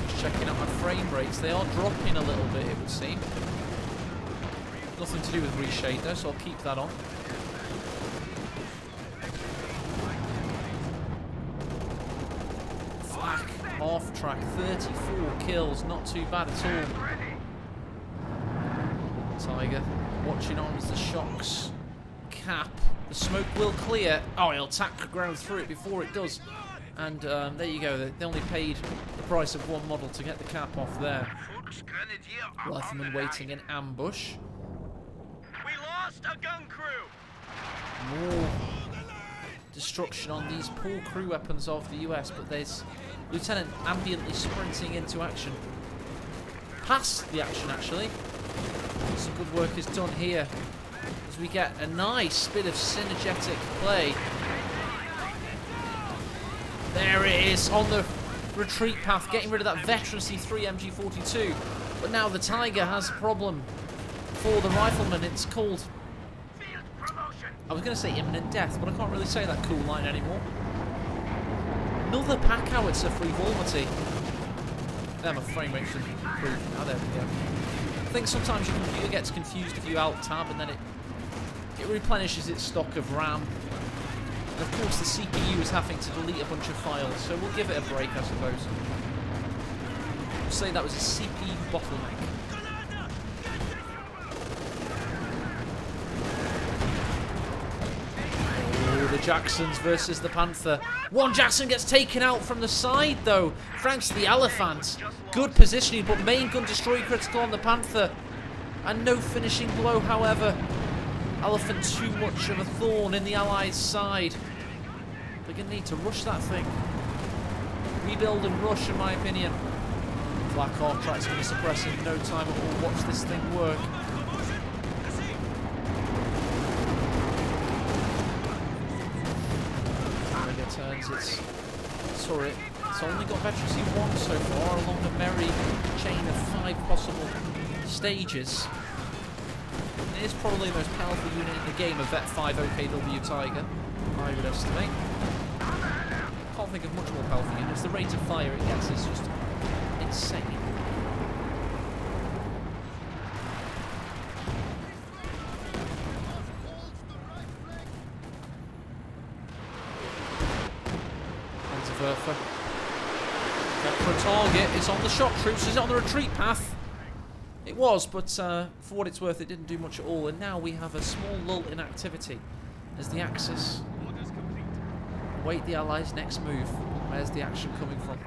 Speaker 1: Just checking out my frame rates. They are dropping a little bit, it would seem. Nothing to do with reshade though, so I'll keep that on. Flak, half track, 34 kills, not too bad at all. Tiger watching on as the shocks cap. The smoke will clear. Oh, he'll tack the ground through it before it does. And there you go. They only paid the price of one model to get the cap off there. Rifleman waiting in ambush.
Speaker 2: We lost a gun crew.
Speaker 1: More destruction on these poor crew weapons of the US, but there's Lieutenant ambiently sprinting into action. Past the action, actually. Some good work is done here as we get a nice bit of synergetic play. There it is on the retreat path, getting rid of that veteran C3 MG42. But now the Tiger has a problem for the rifleman. It's called, I was going to say imminent death, but I can't really say that cool line anymore. Another pack howitzer for eVormity. There, my frame rate should improve. Oh, there we go. I think sometimes your computer gets confused if you alt-tab and then it replenishes its stock of RAM. And of course the CPU is having to delete a bunch of files, so we'll give it a break, I suppose. We'll say that was a CPU bottleneck. Oh, the Jacksons versus the Panther. One Jackson gets taken out from the side, though, thanks to the Elephant. Good positioning, but main gun destroy critical on the Panther. And no finishing blow, however. Elephant too much of a thorn in the Allies' side. They're going to need to rush that thing. Rebuild and rush, in my opinion. Black Hawk tries to suppress in no time at all. Watch this thing work. Tiger turns its turret. It's only got veteran C1 so far, along a merry chain of 5 possible stages. It is probably the most powerful unit in the game, a Vet 5 OKW Tiger, I would estimate. Can't think of much more powerful units. The rate of fire it gets is just insane. Panzerwerfer. Got for a target. It's on the shock troops. Is it on the retreat path? It was, but for what it's worth, it didn't do much at all. And now we have a small lull in activity as the Axis await the Allies' next move. Where's the action coming from?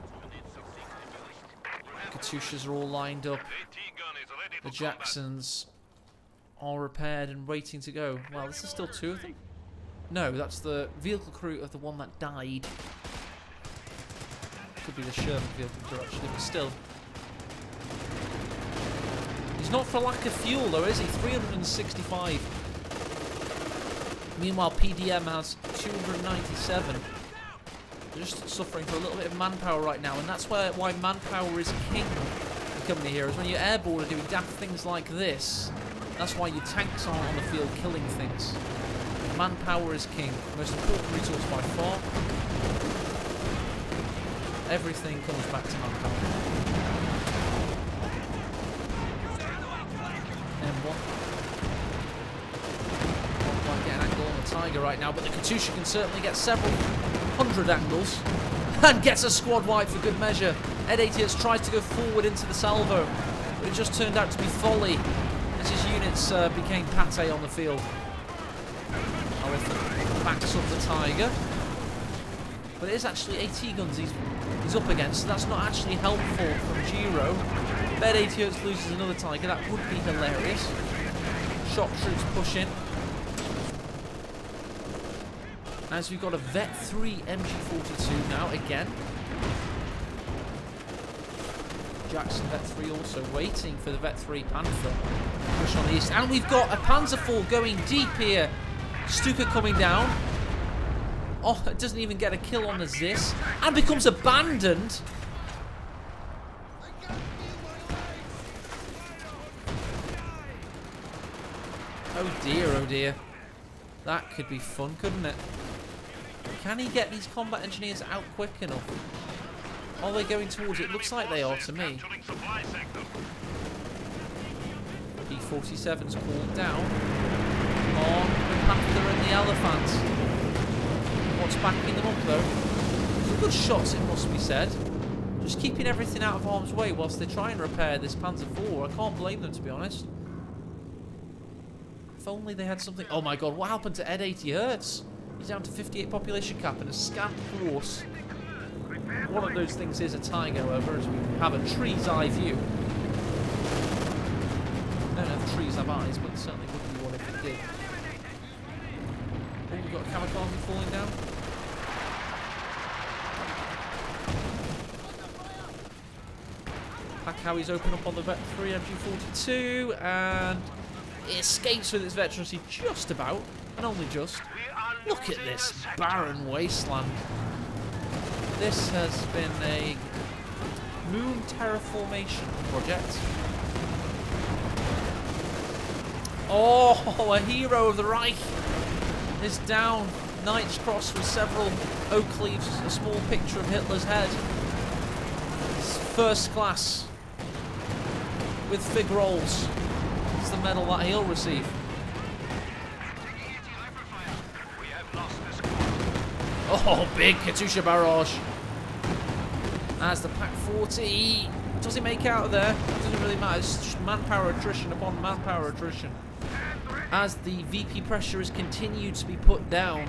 Speaker 1: Katyushas are all lined up. The Jacksons are repaired and waiting to go. Well, this is still 2 of them. No, that's the vehicle crew of the one that died. Could be the Sherman vehicle crew, actually, but still. He's not for lack of fuel, though, is he? 365. Meanwhile, PDM has 297. They're just suffering for a little bit of manpower right now, and that's why manpower is king in Company Heroes. When you're airborne and doing daft things like this, that's why your tanks aren't on the field killing things. Manpower is king. Most important resource by far. Everything comes back to manpower. M1. Not quite get an angle on the Tiger right now, but the Katyusha can certainly get several hundred angles and gets a squad wipe for good measure. ed80hertz tries to go forward into the salvo, but it just turned out to be folly as his units became pate on the field. Elephant backs up the Tiger, but it is actually AT guns he's up against, so that's not actually helpful from Giro. ed80hertz loses another Tiger, that would be hilarious. Shock troops push in. As we've got a Vet 3 MG42 now, again. Jackson Vet 3 also waiting for the Vet 3 Panther. Push on the east. And we've got a Panzer IV going deep here. Stuka coming down. Oh, it doesn't even get a kill on the Zis. And becomes abandoned. Oh dear, oh dear. That could be fun, couldn't it? Can he get these combat engineers out quick enough? Are they going towards it? Looks like they are to me. P-47's called down on the Panther and the Elephant. What's backing them up though? Some good shots, it must be said. Just keeping everything out of harm's way whilst they try and repair this Panzer IV. I can't blame them, to be honest. If only they had something... Oh my god, what happened to ed80hertz? He's down to 58 population cap and a scant force. One of those things is a Tiger, however, as we have a tree's eye view. I don't know if trees have eyes, but certainly would be one if it did. Oh, we've got a kamikaze falling down. Howie's open up on the Vet 3 MG42 and it escapes with its veterancy just about, and only just. Look at this barren wasteland. This has been a moon terraformation project. Oh, a hero of the Reich is down. Knight's Cross with several oak leaves, a small picture of Hitler's head. It's first class with fig rolls. It's the medal that he'll receive. Oh, big Katyusha barrage. As the Pak-40, does he make out of there? Doesn't really matter. It's just manpower attrition upon manpower attrition. As the VP pressure is continued to be put down.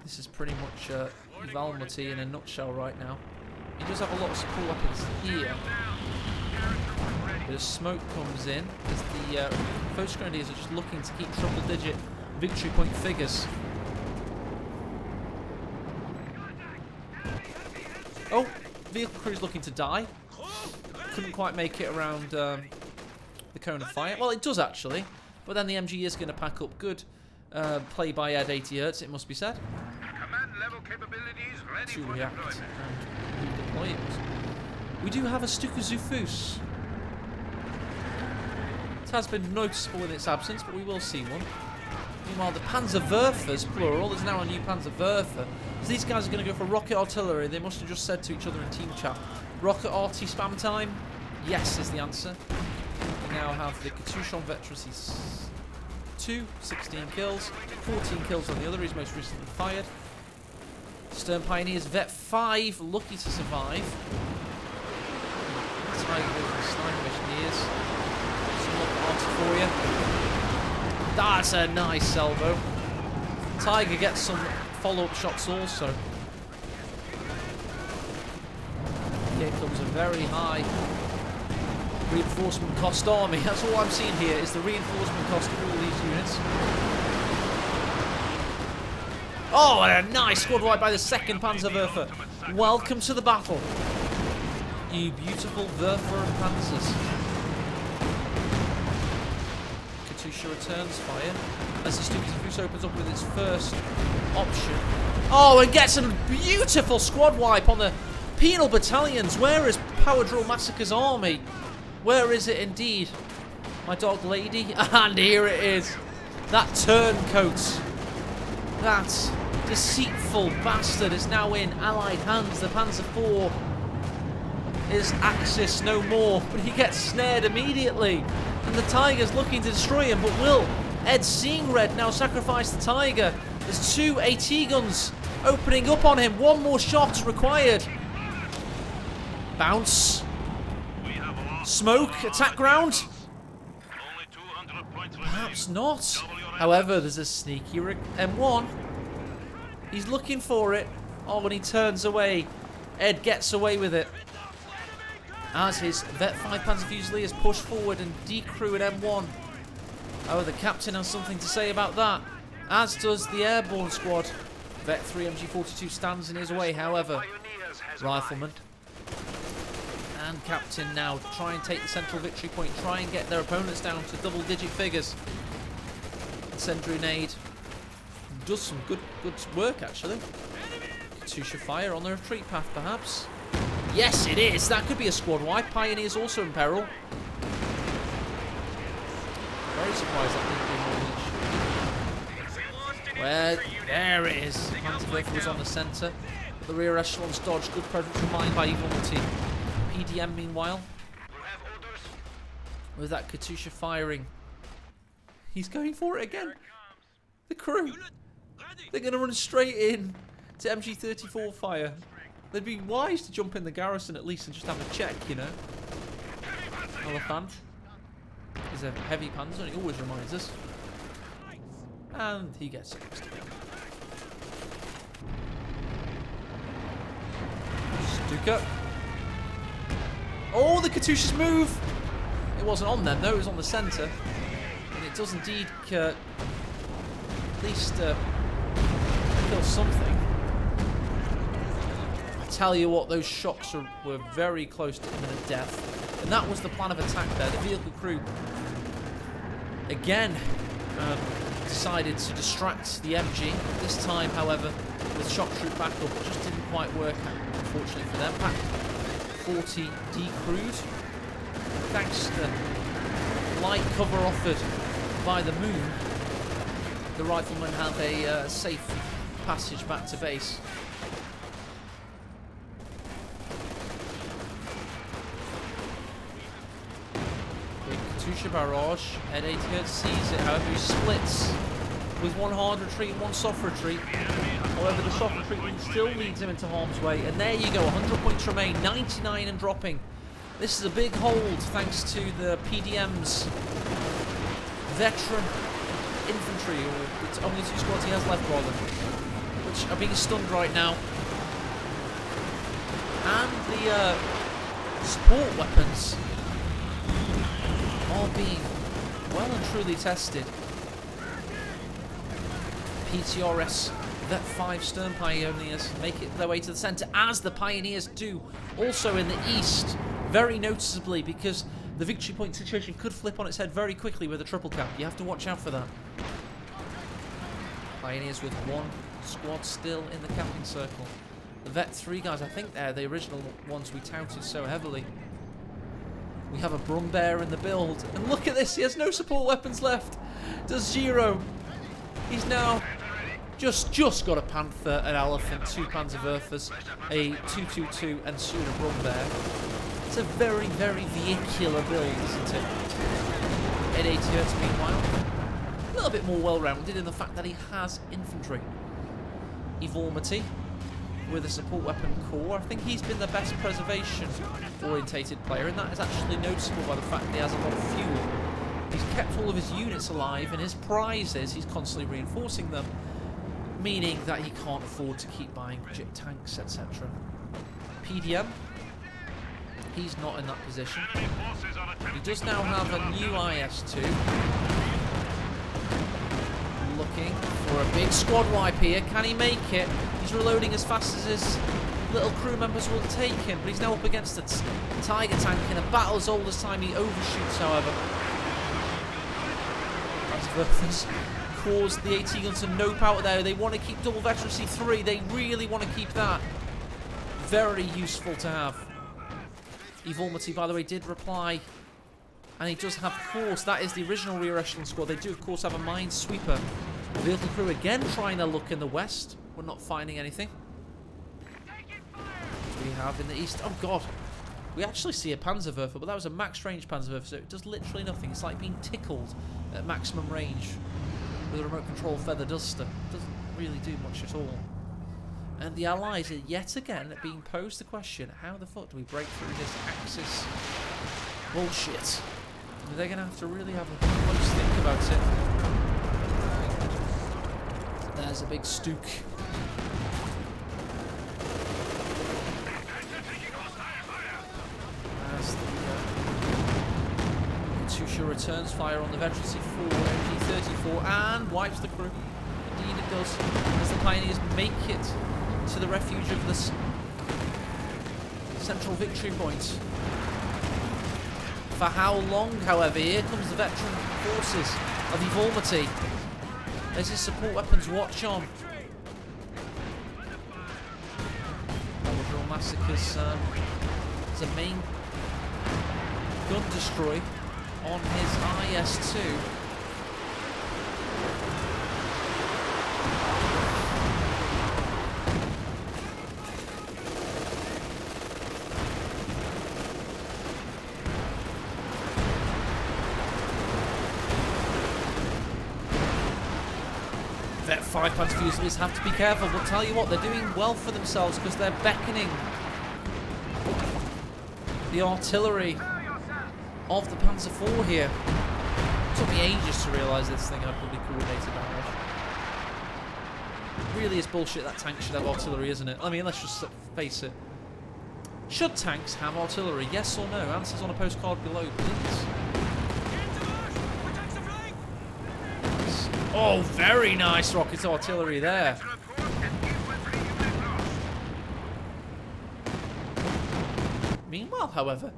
Speaker 1: This is pretty much Valmoti in a nutshell right now. He does have a lot of support weapons here. But as smoke comes in, as the Focus Grenadiers are just looking to keep triple-digit victory point figures. Oh, vehicle crew's looking to die. Couldn't quite make it around the cone of fire. Well, it does actually, but then the MG is going to pack up. Good play by ed80hertz, it must be said. To react and redeploy it. We do have a Stuka Zufus. It has been noticeable in its absence, but we will see one. Meanwhile, the Panzerwerfers, plural, there's now a new Panzerwerfer. So these guys are going to go for rocket artillery. They must have just said to each other in team chat, rocket arty spam time? Yes is the answer. We now have the Katyusha veterancy 2, 16 kills, 14 kills on the other, he's most recently fired. Stern Pioneers Vet 5, lucky to survive. Tiger Sniper Engineers. Some more parts for you. That's a nice salvo. Tiger gets some follow-up shots also. Here comes a very high reinforcement cost army. That's all I'm seeing here is the reinforcement cost of all these units. Oh, and a nice squad wipe by the 2nd Panzerwerfer. Welcome to the battle, you beautiful Werfer and Panzers. Katyusha returns fire as the Stuka Zufus opens up with its first option. Oh, and gets a beautiful squad wipe on the penal battalions. Where is Power Drill Massacre's army? Where is it indeed? My dog lady? And here it is. That turncoat. That deceitful bastard is now in Allied hands. The Panzer IV is Axis no more, but he gets snared immediately. And the Tiger's looking to destroy him, but will Ed Seeing Red now sacrifice the Tiger? There's 2 AT guns opening up on him. One more shot required. Bounce. Smoke. Attack ground. Perhaps not. However, there's a sneaky M1. He's looking for it. Oh, when he turns away, Ed gets away with it. As his Vet 5 Panzer Fusiliers push forward and decrew an M1. Oh, the captain has something to say about that. As does the airborne squad. Vet 3 MG42 stands in his way, however. Rifleman. And captain now try and take the central victory point. Try and get their opponents down to double-digit figures. Incendiary nade. Does some good work, actually. Katyusha fire on the retreat path, perhaps. Yes, it is. That could be a squad wipe. Pioneer's also in peril. Very surprised that didn't do more damage. Where? There it is. Panzerwerfer was on the centre. But the rear echelons dodged. Good presence from mine by equality. PDM, meanwhile, with that Katusha firing. He's going for it again. The crew. They're going to run straight in to MG34 fire. They'd be wise to jump in the garrison at least and just have a check, you know. Elephant is a heavy panzer, he always reminds us. And he gets it. Stuka. Oh, the Katusha's move! It wasn't on them though, it was on the centre. And it does indeed at least kill something. I tell you what, those shocks were very close to imminent death. And that was the plan of attack there. The vehicle crew, again, decided to distract the MG. This time, however, with shock troop backup, it just didn't quite work out, unfortunately for them. Pack 40 decrewed. Thanks to light cover offered by the moon, the riflemen have a safe passage back to base. Big Katusha barrage. ed80hertz sees it, however, he splits with one hard retreat and one soft retreat. However, the soft retreat still leads him into harm's way. And there you go, 100 points remain, 99 and dropping. This is a big hold thanks to the PDM's veteran infantry, or it's only 2 squads he has left, rather, which are being stunned right now. And the support weapons are being well and truly tested. PTRS Vet 5 Stern Pioneers make it their way to the centre, as the Pioneers do also in the east, very noticeably, because the victory point situation could flip on its head very quickly with a triple cap. You have to watch out for that. Pioneers with 1 squad still in the camping circle. The Vet 3 guys, I think they're the original ones we touted so heavily. We have a Brumbear in the build, and look at this, he has no support weapons left. Does Zero. He's now just got a Panther, an Elephant, 2 Panzerwerfers, a 222, and soon a Brumbear. It's a very, very vehicular build, isn't it? ed80hertz, meanwhile, a little bit more well-rounded in the fact that he has infantry. Evormity with a support weapon core. I think he's been the best preservation-orientated player, and that is actually noticeable by the fact that he has a lot of fuel. He's kept all of his units alive, and his prizes, he's constantly reinforcing them, meaning that he can't afford to keep buying legit tanks, etc. PDM, he's not in that position. He does now have a new IS-2. Looking for a big squad wipe here. Can he make it? He's reloading as fast as his little crew members will take him, but he's now up against a Tiger tank in a battle as old as time. He overshoots, however. That's caused the AT gun to nope out there. They want to keep double veterancy 3. They really want to keep that. Very useful to have. Evormity, by the way, did reply, and he does have, of course, that is the original rear echelon squad. They do, of course, have a minesweeper. Vehicle crew again trying their luck in the west. We're not finding anything. We have in the east. Oh god, we actually see a Panzerwerfer, but that was a max range Panzerwerfer, so it does literally nothing. It's like being tickled at maximum range with a remote control feather duster. Doesn't really do much at all. And the Allies are yet again being posed the question, how the fuck do we break through this Axis bullshit? And they're going to have to really have a close think about it. There's a big Stook. As the Katusha returns fire on the veterancy 4 MG34 and wipes the crew. Indeed it does, as the Pioneers make it to the refuge of this central victory point. For how long, however? Here comes the veteran forces of Evormity. There's his support weapons watch on. Double drill massacres a main gun destroy on his IS-2. Vet 5 Panzer Fusiliers have to be careful, but tell you what, they're doing well for themselves because they're beckoning the artillery of the Panzer IV here. It took me ages to realise this thing had probably coordinated damage. It really is bullshit that tanks should have artillery, isn't it? I mean, let's just face it. Should tanks have artillery? Yes or no? Answers on a postcard below, please. Oh, very nice rocket artillery there. Meanwhile, however,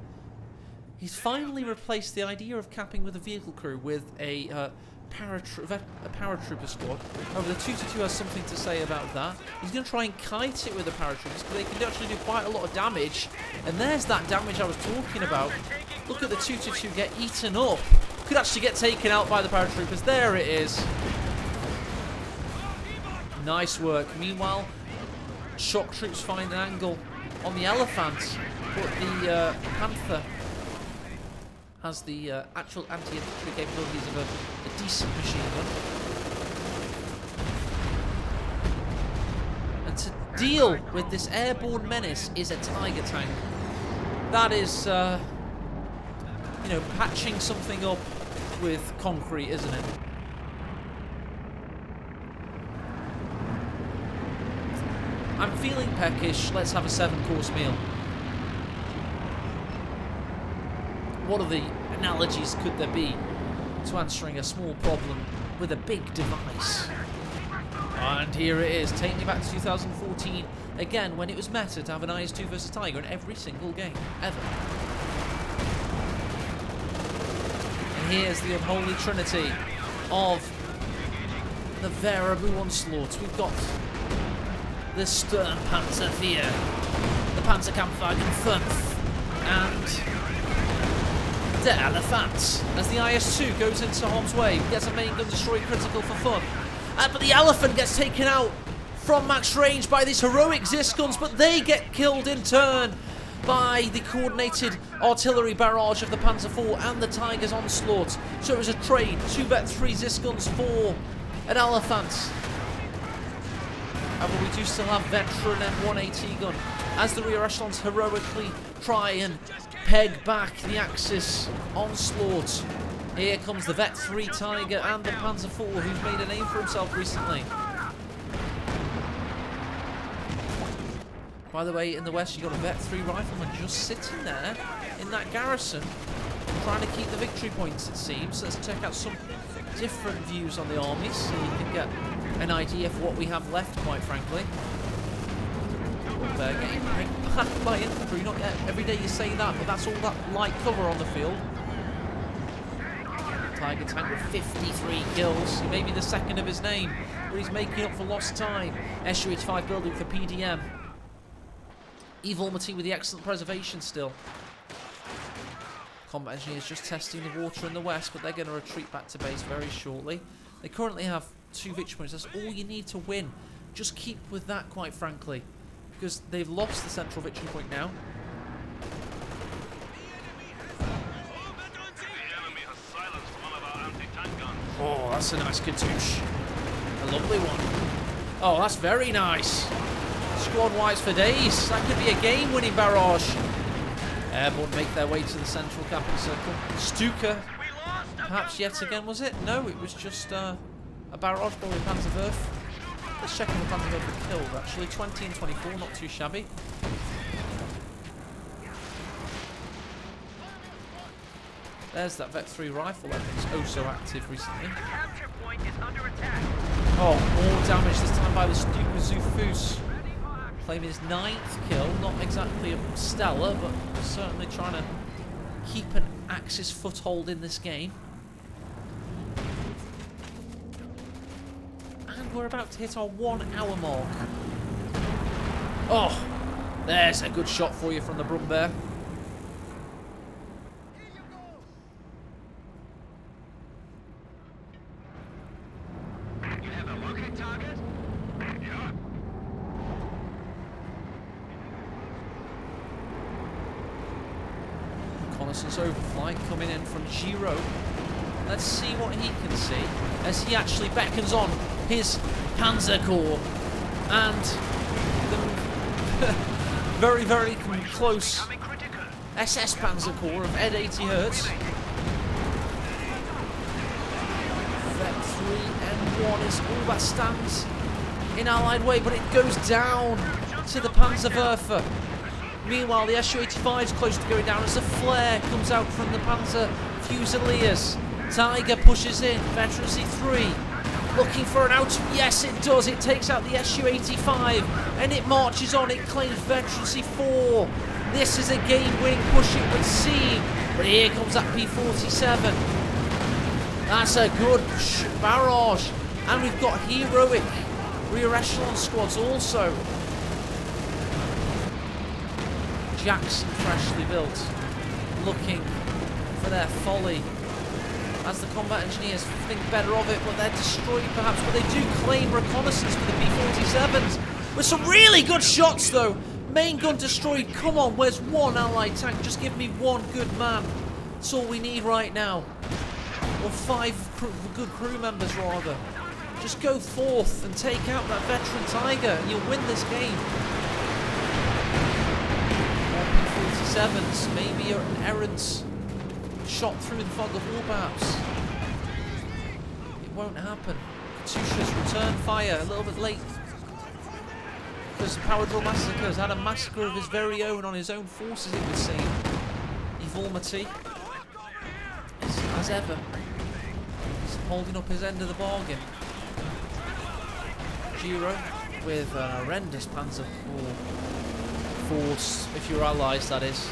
Speaker 1: he's finally replaced the idea of capping with a vehicle crew with a paratrooper squad. However, the 222 has something to say about that. He's going to try and kite it with the paratroopers because they can actually do quite a lot of damage. And there's that damage I was talking about. Look at the 222 get eaten up. Could actually get taken out by the paratroopers. There it is. Nice work. Meanwhile, shock troops find an angle on the Elephant, but the Panther has the actual anti-infantry capabilities of a decent machine gun. And to deal with this airborne menace is a Tiger tank. That is, you know, patching something up with concrete, isn't it? I'm feeling peckish. Let's have a 7-course meal. What other analogies could there be to answering a small problem with a big device? And here it is. Take me back to 2014. Again, when it was meta to have an IS-2 versus Tiger in every single game. Ever. And here's the unholy trinity of the Variable Onslaught. We've got the Stern Panzer IV, the Panzerkampfwagen 5, and the Elephant. As the IS-2 goes into harm's way, gets a main gun destroy critical for fun. But the Elephant gets taken out from max range by these heroic Zis guns, but they get killed in turn by the coordinated artillery barrage of the Panzer IV and the Tiger's onslaught. So it was a trade, 2 Vet 3 Zis guns for an Elephant. However, we do still have veteran M1AT gun as the rear echelons heroically try and peg back the Axis onslaught. Here comes the Vet 3 Tiger and the Panzer IV, who's made a name for himself recently. By the way, in the west, you've got a Vet 3 rifleman just sitting there in that garrison, trying to keep the victory points, it seems. Let's check out some different views on the armies so you can get an idea of what we have left, quite frankly. They're getting packed by infantry. Not yet. Every day you say that, but that's all that light cover on the field. Tiger tank with 53 kills. He may be the second of his name, but he's making up for lost time. SU-85 building for PDM. Evolmity with the excellent preservation still. Combat engineers just testing the water in the west, but they're going to retreat back to base very shortly. They currently have 2 victory points. That's all you need to win. Just keep with that, quite frankly, because they've lost the central victory point now. Oh, that's a nice Katyush. A lovely one. Oh, that's very nice. Squad-wise for days. That could be a game-winning barrage. Airborne make their way to the central capital circle. Stuka, perhaps yet again, was it? No, it was just a barrage by the Panzerwerf. Let's check on the Panzerwerf were killed, actually. 20 and 24, not too shabby. There's that Vet 3 rifle that was oh so active recently. Oh, more damage this time by the Stuka Zufus. Claiming his 9th kill, not exactly a stellar, but certainly trying to keep an Axis foothold in this game. And we're about to hit our 1 hour mark. Oh, there's a good shot for you from the Brumbear. reconnaissance overflight coming in from Giro. Let's see what he can see as he actually beckons on his Panzer Corps and the very, very close SS Panzer Corps of ed80hertz. Vet 3N1 is all that stands in Allied way, but it goes down to the Panzerwerfer. Meanwhile, the Su-85 is close to going down as a flare comes out from the Panzer Fusiliers. Tiger pushes in, Veterancy 3 looking for an out. Yes, it does. It takes out the Su-85 and it marches on. It claims Veterancy 4. This is a game wing. Push it with C. But here comes that P-47. That's a good barrage. And we've got heroic rear echelon squads also. Jackson, freshly built, looking for their folly. As the combat engineers think better of it, but they're destroyed perhaps. But they do claim reconnaissance for the P-47s. With some really good shots though. Main gun destroyed. Come on, where's one Allied tank? Just give me one good man. That's all we need right now. Or 5 good crew members rather. Just go forth and take out that veteran Tiger and you'll win this game. P-47s, maybe an errant shot through the fog of war perhaps. It won't happen. Katusha's return fire a little bit late. Because Power Drill Massacre has had a massacre of his very own on his own forces, it would seem. Evilmity, as ever, he's holding up his end of the bargain. Giro with an horrendous Panzer force, if you're allies, that is.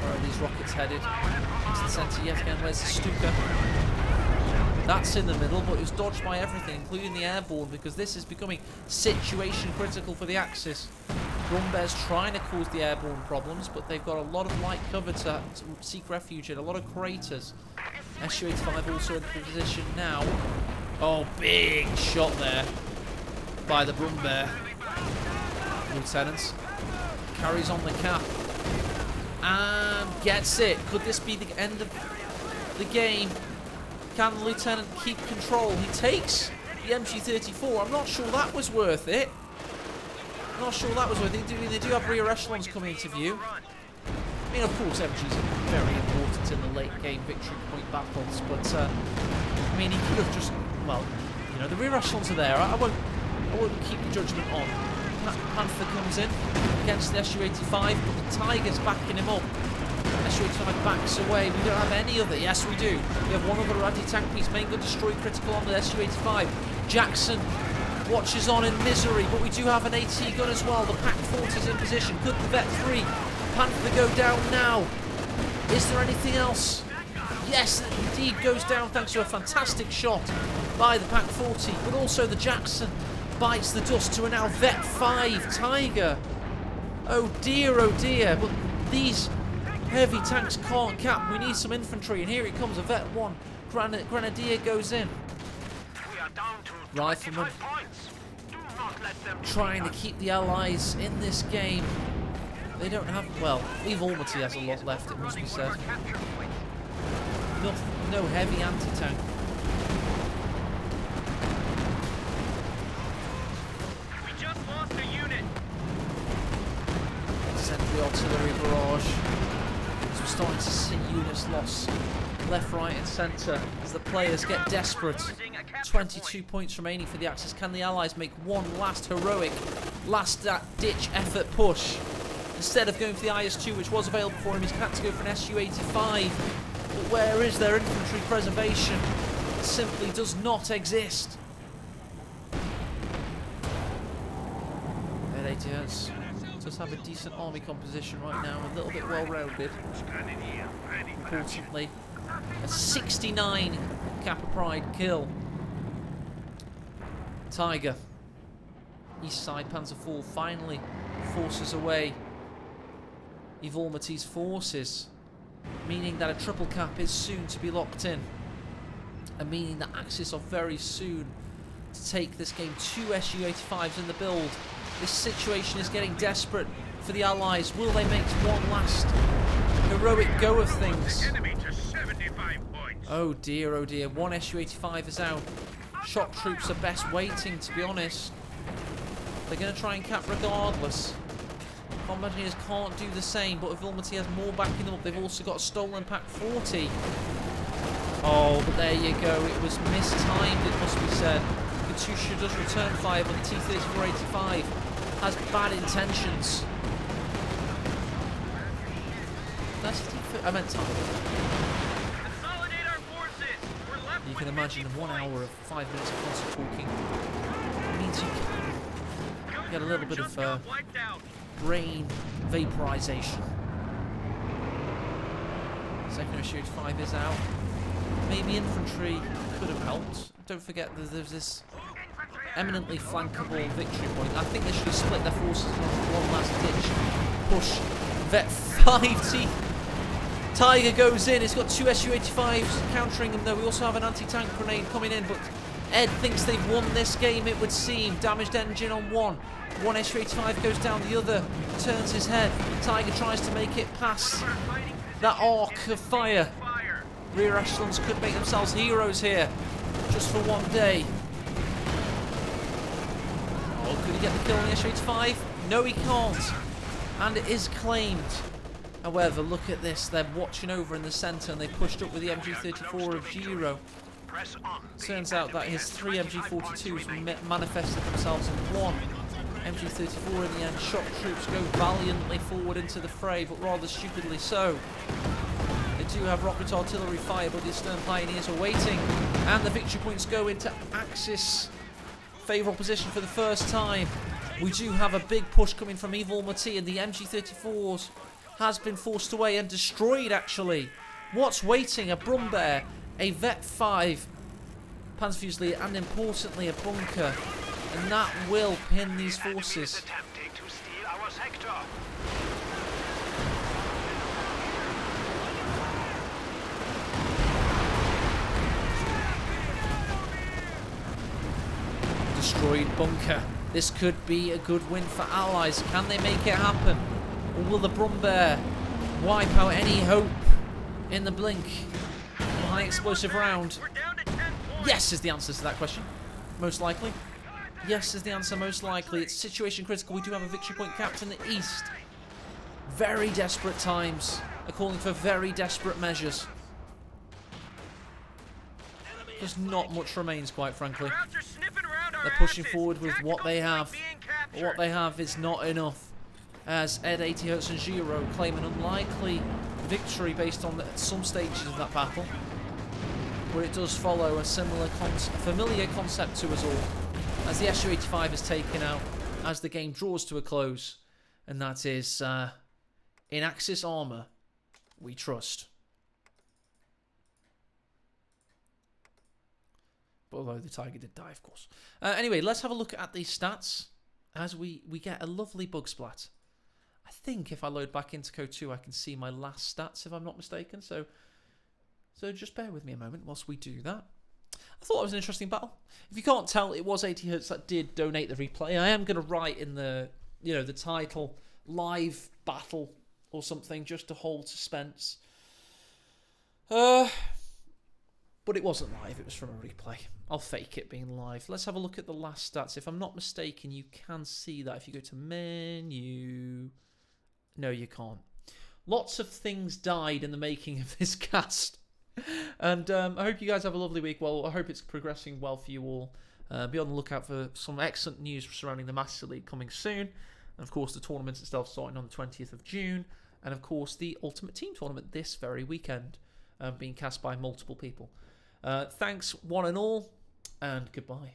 Speaker 1: Where are these rockets headed? Into the centre yet again. Where's the Stuka? That's in the middle, but it was dodged by everything, including the airborne, because this is becoming situation critical for the Axis. Brumbear's trying to cause the airborne problems, but they've got a lot of light cover to seek refuge in, a lot of craters. Su-85 also in position now. Oh, big shot there by the Brumbear. Lieutenants. Carries on the cap. And gets it. Could this be the end of the game? Can the Lieutenant keep control? He takes the MG34. I'm not sure that was worth it. I'm not sure that was worth it. They do have rear echelons coming into view. I mean, of course, MGs are very important in the late game victory point battles, but I mean, he could have just, well, you know, the rear echelons are there. I won't keep the judgment on. Panther comes in against the Su-85, but the Tiger's backing him up. Su-85 backs away. We don't have any other. Yes, we do. We have one other anti-tank piece. Main gun destroyed, critical on the Su-85. Jackson watches on in misery, but we do have an AT gun as well. The Pack-40 is in position. Could the Vet 3 Panther go down now? Is there anything else? Yes, it indeed goes down thanks to a fantastic shot by the Pack-40, but also the Jackson bites the dust to a now Vet 5 Tiger. Oh dear, but these heavy tanks can't cap. We need some infantry, and here it comes, a Vet 1 Grenadier goes in. Rifleman trying to keep the Allies in this game. They don't have, well, Evilmity has a lot left, it must be said. No heavy anti-tank.
Speaker 2: We just lost a unit.
Speaker 1: Sentry artillery barrage. So we're starting to see units lost left, right and centre as the players get desperate. 22 points remaining for the Axis. Can the Allies make one last heroic, last-ditch effort push? Instead of going for the IS-2, which was available for him, he's had to go for an Su-85. But where is their infantry preservation? It simply does not exist. ed80hertz does have a decent army composition right now, a little bit well-rounded. Importantly, a 69 Kappa Pride kill. Tiger, East Side Panzer IV finally forces away Evilmity's forces, meaning that a triple cap is soon to be locked in, and meaning that Axis are very soon to take this game. 2 Su-85s in the build. This situation is getting desperate for the Allies. Will they make one last heroic go of things.
Speaker 2: Enemy to 75 points.
Speaker 1: Oh dear, oh dear. One SU-85 is out. Shock troops are best waiting, to be honest. They're going to try and cap regardless. Combat engineers can't do the same, but Vilmity has more backing them up. They've also got a stolen Pack 40. Oh, but there you go. It was mistimed, it must be said. Katusha does return fire, but the T-3485 has bad intentions. That's I meant time.
Speaker 2: Consolidate our forces. We're left
Speaker 1: You
Speaker 2: with
Speaker 1: can imagine
Speaker 2: 50
Speaker 1: 1 hour of 5 minutes of constant talking means you can
Speaker 2: points.
Speaker 1: get a little bit
Speaker 2: Just
Speaker 1: of
Speaker 2: got wiped out.
Speaker 1: brain vaporization. Second SU-85 is out. Maybe infantry could have helped. Don't forget that there's this eminently flankable victory point. I think they should have split their forces on one last ditch push. Vet 5T Tiger goes in. It's got 2 SU-85s countering him though. We also have an anti-tank grenade coming in, but Ed thinks they've won this game, it would seem. Damaged engine on one. One SU-85 goes down, the other turns his head. Tiger tries to make it past that arc of fire. Rear echelons could make themselves heroes here, just for one day. Oh, could he get the kill on the SU-85? No, he can't. And it is claimed. However, look at this. They're watching over in the centre and they pushed up with the MG34 of Giro. Turns out that his 3 MG42s manifested themselves in one MG34 in the end. Shock troops go valiantly forward into the fray, but rather stupidly so. They do have rocket artillery fire, but the Eastern Pioneers are waiting. And the victory points go into Axis favourable position for the first time. We do have a big push coming from Evil Mati, and the MG34s has been forced away and destroyed, actually. What's waiting? A Brumbear, a Vet 5, Panzerfusilier, and importantly a bunker. And that will pin these forces. Destroyed bunker. This could be a good win for Allies. Can they make it happen? Or will the Brumbear wipe out any hope in the blink of a high explosive round? Yes is the answer to that question. Most likely. Yes is the answer, most likely. It's situation critical. We do have a victory point capped in the east. Very desperate times are calling for very desperate measures. Because not much remains, quite frankly. They're pushing forward with what they have. But what they have is not enough. As ed80hertz and Giro claim an unlikely victory based on some stages of that battle. But it does follow a familiar concept to us all. As the SU-85 is taken out, as the game draws to a close. And that is, in Axis armour, we trust. But although the Tiger did die, of course. Anyway, let's have a look at these stats as we get a lovely bug splat. I think if I load back into Code 2, I can see my last stats, if I'm not mistaken. So just bear with me a moment whilst we do that. I thought it was an interesting battle. If you can't tell, it was 80hertz that did donate the replay. I am going to write in the title live battle or something just to hold suspense. But it wasn't live, it was from a replay. I'll fake it being live. Let's have a look at the last stats. If I'm not mistaken, you can see that if you go to menu. No, you can't. Lots of things died in the making of this cast. And I hope you guys have a lovely week. Well, I hope it's progressing well for you all. Be on the lookout for some excellent news surrounding the Master League coming soon. And of course, the tournament itself starting on the 20th of June. And of course, the Ultimate Team Tournament this very weekend, being cast by multiple people. Thanks one and all, and goodbye.